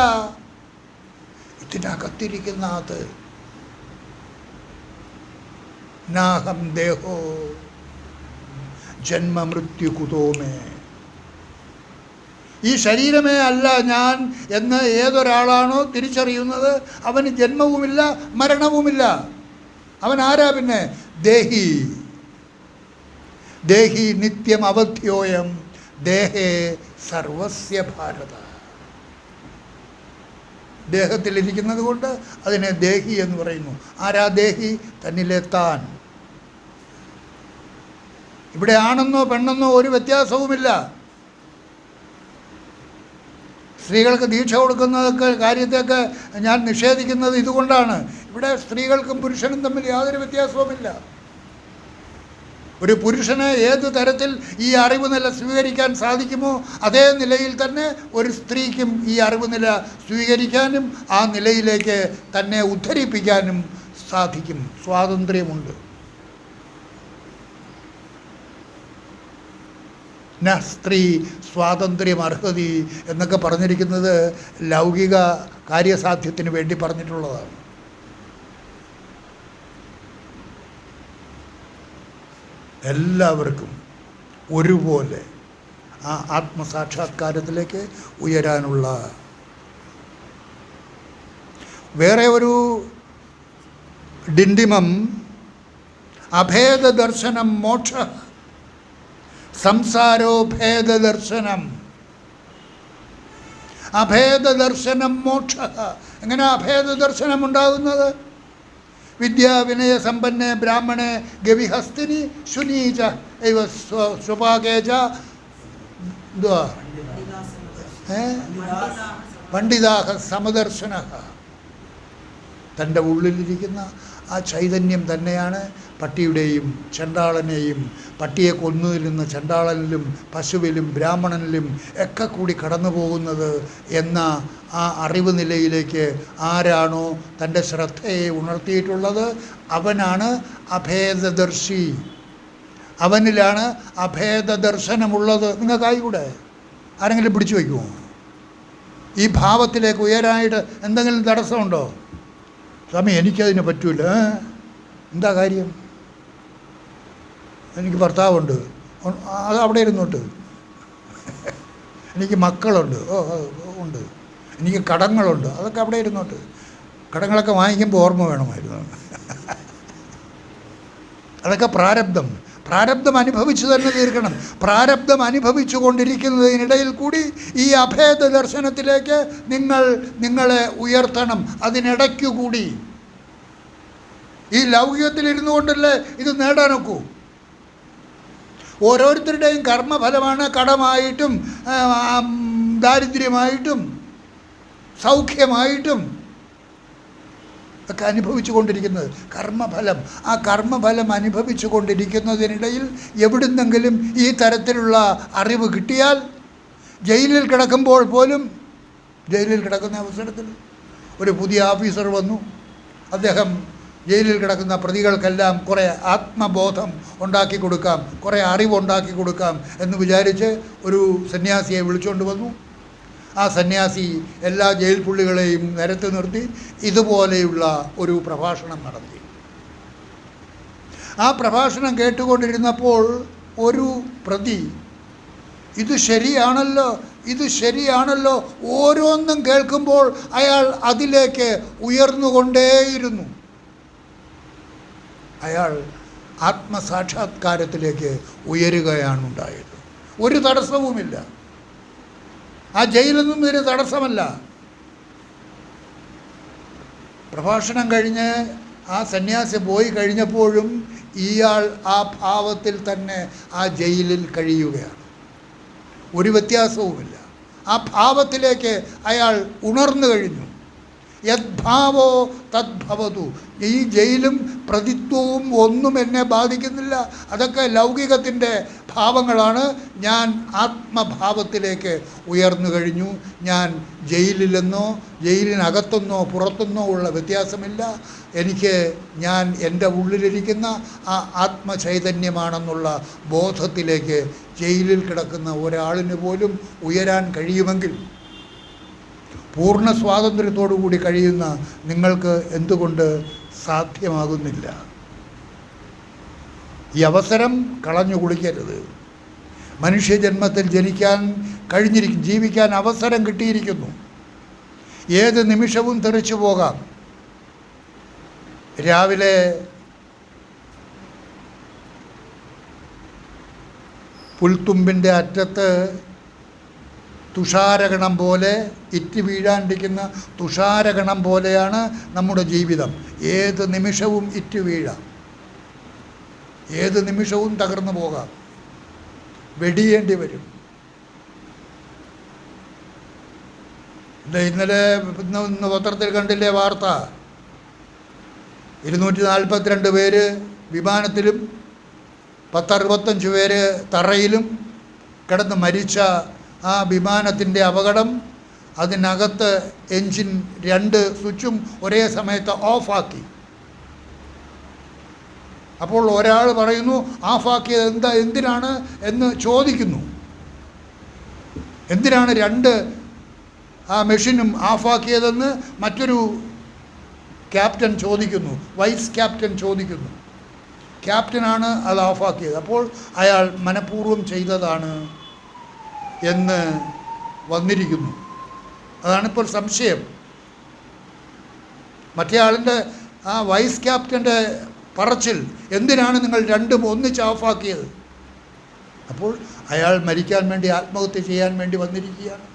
S1: ഇതിനകത്തിരിക്കുന്ന അത്. നാഹം ദേഹോ ജന്മമൃത്യു കുതോമേ. ഈ ശരീരമേ അല്ല ഞാൻ എന്ന് ഏതൊരാളാണോ തിരിച്ചറിയുന്നത് അവന് ജന്മവുമില്ല മരണവുമില്ല. അവൻ ആരാ പിന്നെ? ദേഹി. ദേഹി നിത്യം അവധ്യോയം ദേഹേ സർവസ്യ ഭാരത. ദേഹത്തിലിരിക്കുന്നത് കൊണ്ട് അതിനെ ദേഹി എന്ന് പറയുന്നു. ആരാ ദേഹി? തന്നിലെ താൻ. ഇവിടെ ആണെന്നോ പെണ്ണെന്നോ ഒരു വ്യത്യാസവുമില്ല. സ്ത്രീകൾക്ക് ദീക്ഷ കൊടുക്കുന്നതൊക്കെ കാര്യത്തെയൊക്കെ ഞാൻ നിഷേധിക്കുന്നത് ഇതുകൊണ്ടാണ്. ഇവിടെ സ്ത്രീകൾക്കും പുരുഷനും തമ്മിൽ യാതൊരു വ്യത്യാസവുമില്ല. ഒരു പുരുഷന് ഏത് തരത്തിൽ ഈ അറിവ് നില സ്വീകരിക്കാൻ സാധിക്കുമോ അതേ നിലയിൽ തന്നെ ഒരു സ്ത്രീക്കും ഈ അറിവ് നില സ്വീകരിക്കാനും ആ നിലയിലേക്ക് തന്നെ ഉദ്ധരിപ്പിക്കാനും സാധിക്കും. സ്വാതന്ത്ര്യമുണ്ട്. ന സ്ത്രീ സ്വാതന്ത്ര്യം അർഹതി എന്നൊക്കെ പറഞ്ഞിരിക്കുന്നത് ലൗകിക കാര്യസാധ്യത്തിന് വേണ്ടി പറഞ്ഞിട്ടുള്ളതാണ്. എല്ലാവർക്കും ഒരുപോലെ ആ ആത്മസാക്ഷാത്കാരത്തിലേക്ക് ഉയരാനുള്ള വേറെ ഒരു ഡിണ്ടിമം അഭേദദർശനം മോക്ഷ സംസാരോ ഭേദദർശനം. അഭേദദർശനം മോക്ഷ. എങ്ങനെ അഭേദദർശനം ഉണ്ടാകുന്നത്? വിദ്യാവിനയ സമ്പന്നെ ബ്രാഹ്മണേ ഗവിഹസ്തിനി ശുനീച ഇവ സ്വപാകേച എന്തുവാ പണ്ഡിതാഹ സമദർശന. തൻ്റെ ഉള്ളിലിരിക്കുന്ന ആ ചൈതന്യം തന്നെയാണ് പട്ടിയുടെയും ചണ്ടാളനെയും, പട്ടിയെ കൊന്നതിൽ നിന്ന് ചണ്ടാളനിലും പശുവിലും ബ്രാഹ്മണനിലും ഒക്കെ കൂടി കടന്നു പോകുന്നത് എന്ന ആ അറിവ് നിലയിലേക്ക് ആരാണോ തൻ്റെ ശ്രദ്ധയെ ഉണർത്തിയിട്ടുള്ളത് അവനാണ് അഭേദദർശി. അവനിലാണ് അഭേദദർശനമുള്ളത്. നിങ്ങൾക്കായിക്കൂടെ ആരെങ്കിലും പിടിച്ചു വയ്ക്കുമോ? ഈ ഭാവത്തിലേക്ക് ഉയരാനായിട്ട് എന്തെങ്കിലും തടസ്സമുണ്ടോ? സ്വാമി എനിക്കതിന് പറ്റൂല. എന്താ കാര്യം? എനിക്ക് ഭർത്താവുണ്ട്, അത് അവിടെ ഇരുന്നോട്ട്. എനിക്ക് മക്കളുണ്ട്, ഉണ്ട്. എനിക്ക് കടങ്ങളുണ്ട്, അതൊക്കെ അവിടെ ഇരുന്നോട്ട്. കടങ്ങളൊക്കെ വാങ്ങിക്കുമ്പോൾ ഓർമ്മ വേണമായിരുന്നു. അതൊക്കെ പ്രാരബ്ധം അനുഭവിച്ചു തന്നെ തീർക്കണം. പ്രാരബ്ധം അനുഭവിച്ചു കൊണ്ടിരിക്കുന്നതിനിടയിൽ കൂടി ഈ അഭേദ ദർശനത്തിലേക്ക് നിങ്ങളെ ഉയർത്തണം. അതിനിടയ്ക്കുകൂടി ഈ ലൗകികത്തിലിരുന്നു കൊണ്ടല്ലേ ഇത് നേടാനൊക്കൂ. ഓരോരുത്തരുടെയും കർമ്മഫലമാണ് കടമായിട്ടും ദാരിദ്ര്യമായിട്ടും സൗഖ്യമായിട്ടും ഒക്കെ അനുഭവിച്ചു കൊണ്ടിരിക്കുന്നത്. കർമ്മഫലം. ആ കർമ്മഫലം അനുഭവിച്ചു കൊണ്ടിരിക്കുന്നതിനിടയിൽ എവിടുന്നെങ്കിലും ഈ തരത്തിലുള്ള അറിവ് കിട്ടിയാൽ, ജയിലിൽ കിടക്കുമ്പോൾ പോലും, ജയിലിൽ കിടക്കുന്ന അവസരത്തിൽ ഒരു പുതിയ ഓഫീസർ വന്നു. അദ്ദേഹം ജയിലിൽ കിടക്കുന്ന പ്രതികൾക്കെല്ലാം കുറേ ആത്മബോധം ഉണ്ടാക്കി കൊടുക്കാം, കുറേ അറിവുണ്ടാക്കി കൊടുക്കാം എന്ന് വിചാരിച്ച് ഒരു സന്യാസിയെ വിളിച്ചുകൊണ്ട് വന്നു. ആ സന്യാസി എല്ലാ ജയിൽ പുള്ളികളെയും നിരത്തി നിർത്തി ഇതുപോലെയുള്ള ഒരു പ്രഭാഷണം നടത്തി. ആ പ്രഭാഷണം കേട്ടുകൊണ്ടിരുന്നപ്പോൾ ഒരു പ്രതി ഇത് ശരിയാണല്ലോ ഓരോന്നും കേൾക്കുമ്പോൾ അയാൾ അതിലേക്ക് ഉയർന്നുകൊണ്ടേയിരുന്നു. അയാൾ ആത്മസാക്ഷാത്കാരത്തിലേക്ക് ഉയരുകയാണുണ്ടായത്. ഒരു തടസ്സവുമില്ല. ആ ജയിലൊന്നും ഒരു തടസ്സമല്ല. പ്രഭാഷണം കഴിഞ്ഞ് ആ സന്യാസി പോയി കഴിഞ്ഞപ്പോഴും ഇയാൾ ആ ഭാവത്തിൽ തന്നെ ആ ജയിലിൽ കഴിയുകയാണ്. ഒരു വ്യത്യാസവുമില്ല. ആ ഭാവത്തിലേക്ക് അയാൾ ഉണർന്നു കഴിഞ്ഞു. യദ്ഭാവോ തദ്ഭവതു. ഈ ജയിലും പ്രതിത്വവും ഒന്നും എന്നെ ബാധിക്കുന്നില്ല. അതൊക്കെ ലൗകികത്തിൻ്റെ ഭാവങ്ങളാണ്. ഞാൻ ആത്മഭാവത്തിലേക്ക് ഉയർന്നു കഴിഞ്ഞു. ഞാൻ ജയിലിലെന്നോ ജയിലിനകത്തെന്നോ പുറത്തെന്നോ ഉള്ള വ്യത്യാസമില്ല. ഞാൻ എൻ്റെ ഉള്ളിലിരിക്കുന്ന ആ ആത്മചൈതന്യമാണെന്നുള്ള ബോധത്തിലേക്ക് ജയിലിൽ കിടക്കുന്ന ഒരാളിന് പോലും ഉയരാൻ കഴിയുമെങ്കിൽ പൂർണ്ണ സ്വാതന്ത്ര്യത്തോടു കൂടി കഴിയുന്ന നിങ്ങൾക്ക് എന്തുകൊണ്ട് സാധ്യമാകുന്നില്ല? ഈ അവസരം കളഞ്ഞു കുളിക്കരുത്. മനുഷ്യജന്മത്തിൽ ജനിക്കാൻ ജീവിക്കാൻ അവസരം കിട്ടിയിരിക്കുന്നു. ഏത് നിമിഷവും തെറിച്ചു പോകാം. രാവിലെ പുൽത്തുമ്പിൻ്റെ അറ്റത്ത് തുഷാരകണം പോലെ ഇറ്റ് വീഴാണ്ടിരിക്കുന്ന തുഷാരകണം പോലെയാണ് നമ്മുടെ ജീവിതം. ഏത് നിമിഷവും ഇറ്റ് വീഴാം, ഏത് നിമിഷവും തകർന്നു പോകാം, വെടിയേണ്ടി വരും. ഇന്നലെ ഇന്ന് പത്രത്തിൽ കണ്ടില്ലേ വാർത്ത? 242 പേര് വിമാനത്തിലും 10-65 പേര് തറയിലും കിടന്ന് മരിച്ച ആ വിമാനത്തിൻ്റെ അപകടം. അതിനകത്ത് എൻജിൻ 2 സ്വിച്ചും ഒരേ സമയത്ത് ഓഫാക്കി. അപ്പോൾ ഒരാൾ പറയുന്നു ഓഫാക്കിയത് എന്തിനാണ് എന്ന് ചോദിക്കുന്നു. എന്തിനാണ് 2 മെഷീനും ഓഫാക്കിയതെന്ന് മറ്റൊരു ക്യാപ്റ്റൻ ചോദിക്കുന്നു, വൈസ് ക്യാപ്റ്റൻ ചോദിക്കുന്നു. ക്യാപ്റ്റനാണ് അത് ഓഫാക്കിയത്. അപ്പോൾ അയാൾ മനഃപൂർവ്വം ചെയ്തതാണ് എന്ന് വന്നിരിക്കുന്നു. അതാണിപ്പോൾ സംശയം. മറ്റേ ആളിൻ്റെ ആ വൈസ് ക്യാപ്റ്റൻ്റെ പറച്ചിൽ, എന്തിനാണ് നിങ്ങൾ 2ഉം ഒന്നിച്ച് ഓഫാക്കിയത്? അപ്പോൾ അയാൾ മരിക്കാൻ വേണ്ടി, ആത്മഹത്യ ചെയ്യാൻ വേണ്ടി വന്നിരിക്കുകയാണ്.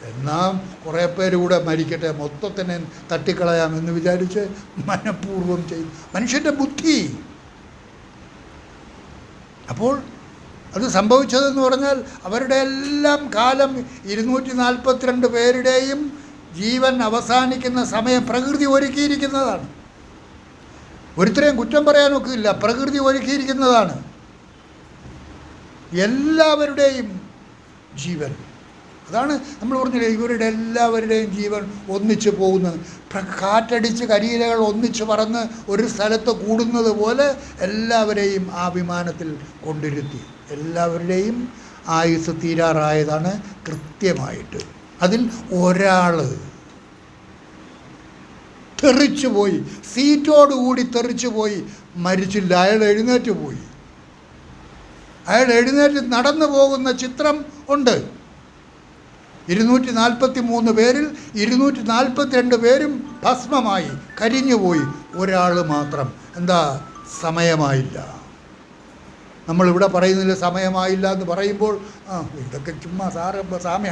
S1: എന്നാൽ കുറേ പേര് കൂടെ മരിക്കട്ടെ, മൊത്തത്തിനെ തട്ടിക്കളയാമെന്ന് വിചാരിച്ച് മനഃപൂർവ്വം ചെയ്തു. മനുഷ്യൻ്റെ ബുദ്ധി. അപ്പോൾ അത് സംഭവിച്ചതെന്ന് പറഞ്ഞാൽ അവരുടെ എല്ലാം കാലം 242 പേരുടെയും ജീവൻ അവസാനിക്കുന്ന സമയം പ്രകൃതി ഒരുക്കിയിരിക്കുന്നതാണ്. ഒരുത്തരെയും കുറ്റം പറയാനൊക്കില്ല, പ്രകൃതി ഒരുക്കിയിരിക്കുന്നതാണ്. എല്ലാവരുടെയും ജീവൻ, അതാണ് നമ്മൾ പറഞ്ഞില്ലേ, ഇവരുടെ എല്ലാവരുടെയും ജീവൻ ഒന്നിച്ച് പോകുന്നത്. കാറ്റടിച്ച് കരിയിലകൾ ഒന്നിച്ച് പറന്ന് ഒരു സ്ഥലത്ത് കൂടുന്നത് പോലെ എല്ലാവരെയും ആ വിമാനത്തിൽ കൊണ്ടിരുത്തി. എല്ലാവരുടെയും ആയുസ് തീരാറായതാണ് കൃത്യമായിട്ട്. അതിൽ ഒരാൾ തെറിച്ചു പോയി, സീറ്റോടുകൂടി തെറിച്ചു പോയി, മരിച്ചില്ല. അയാൾ എഴുന്നേറ്റ് പോയി. അയാൾ എഴുന്നേറ്റ് നടന്നു പോകുന്ന ചിത്രം ഉണ്ട്. 243 പേരിൽ 242 പേരും ഭസ്മമായി, കരിഞ്ഞുപോയി. ഒരാൾ മാത്രം എന്താ? സമയമായില്ല. നമ്മളിവിടെ പറയുന്നില്ല സമയമായില്ല എന്ന് പറയുമ്പോൾ ഇതൊക്കെ ചുമ്മാ സ്വാമി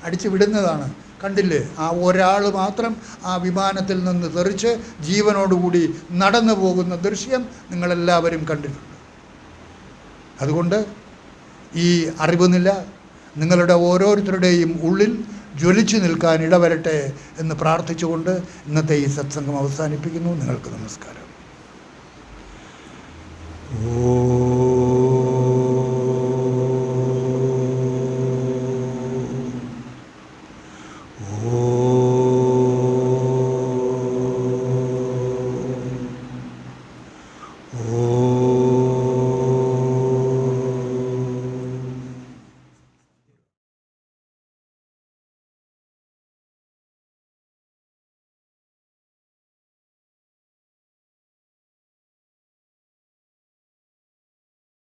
S1: അടിച്ച് വിടുന്നതാണ്. കണ്ടില്ലേ, ആ ഒരാൾ മാത്രം ആ വിമാനത്തിൽ നിന്ന് തെറിച്ച് ജീവനോടുകൂടി നടന്നു പോകുന്ന ദൃശ്യം നിങ്ങളെല്ലാവരും കണ്ടിട്ടുണ്ട്. അതുകൊണ്ട് ഈ അറിവുനില നിങ്ങളുടെ ഓരോരുത്തരുടെയും ഉള്ളിൽ ജ്വലിച്ചു നിൽക്കാൻ ഇടവരട്ടെ എന്ന് പ്രാർത്ഥിച്ചുകൊണ്ട് ഇന്നത്തെ ഈ സത്സംഗം അവസാനിപ്പിക്കുന്നു. നിങ്ങൾക്ക് നമസ്കാരം. ഓ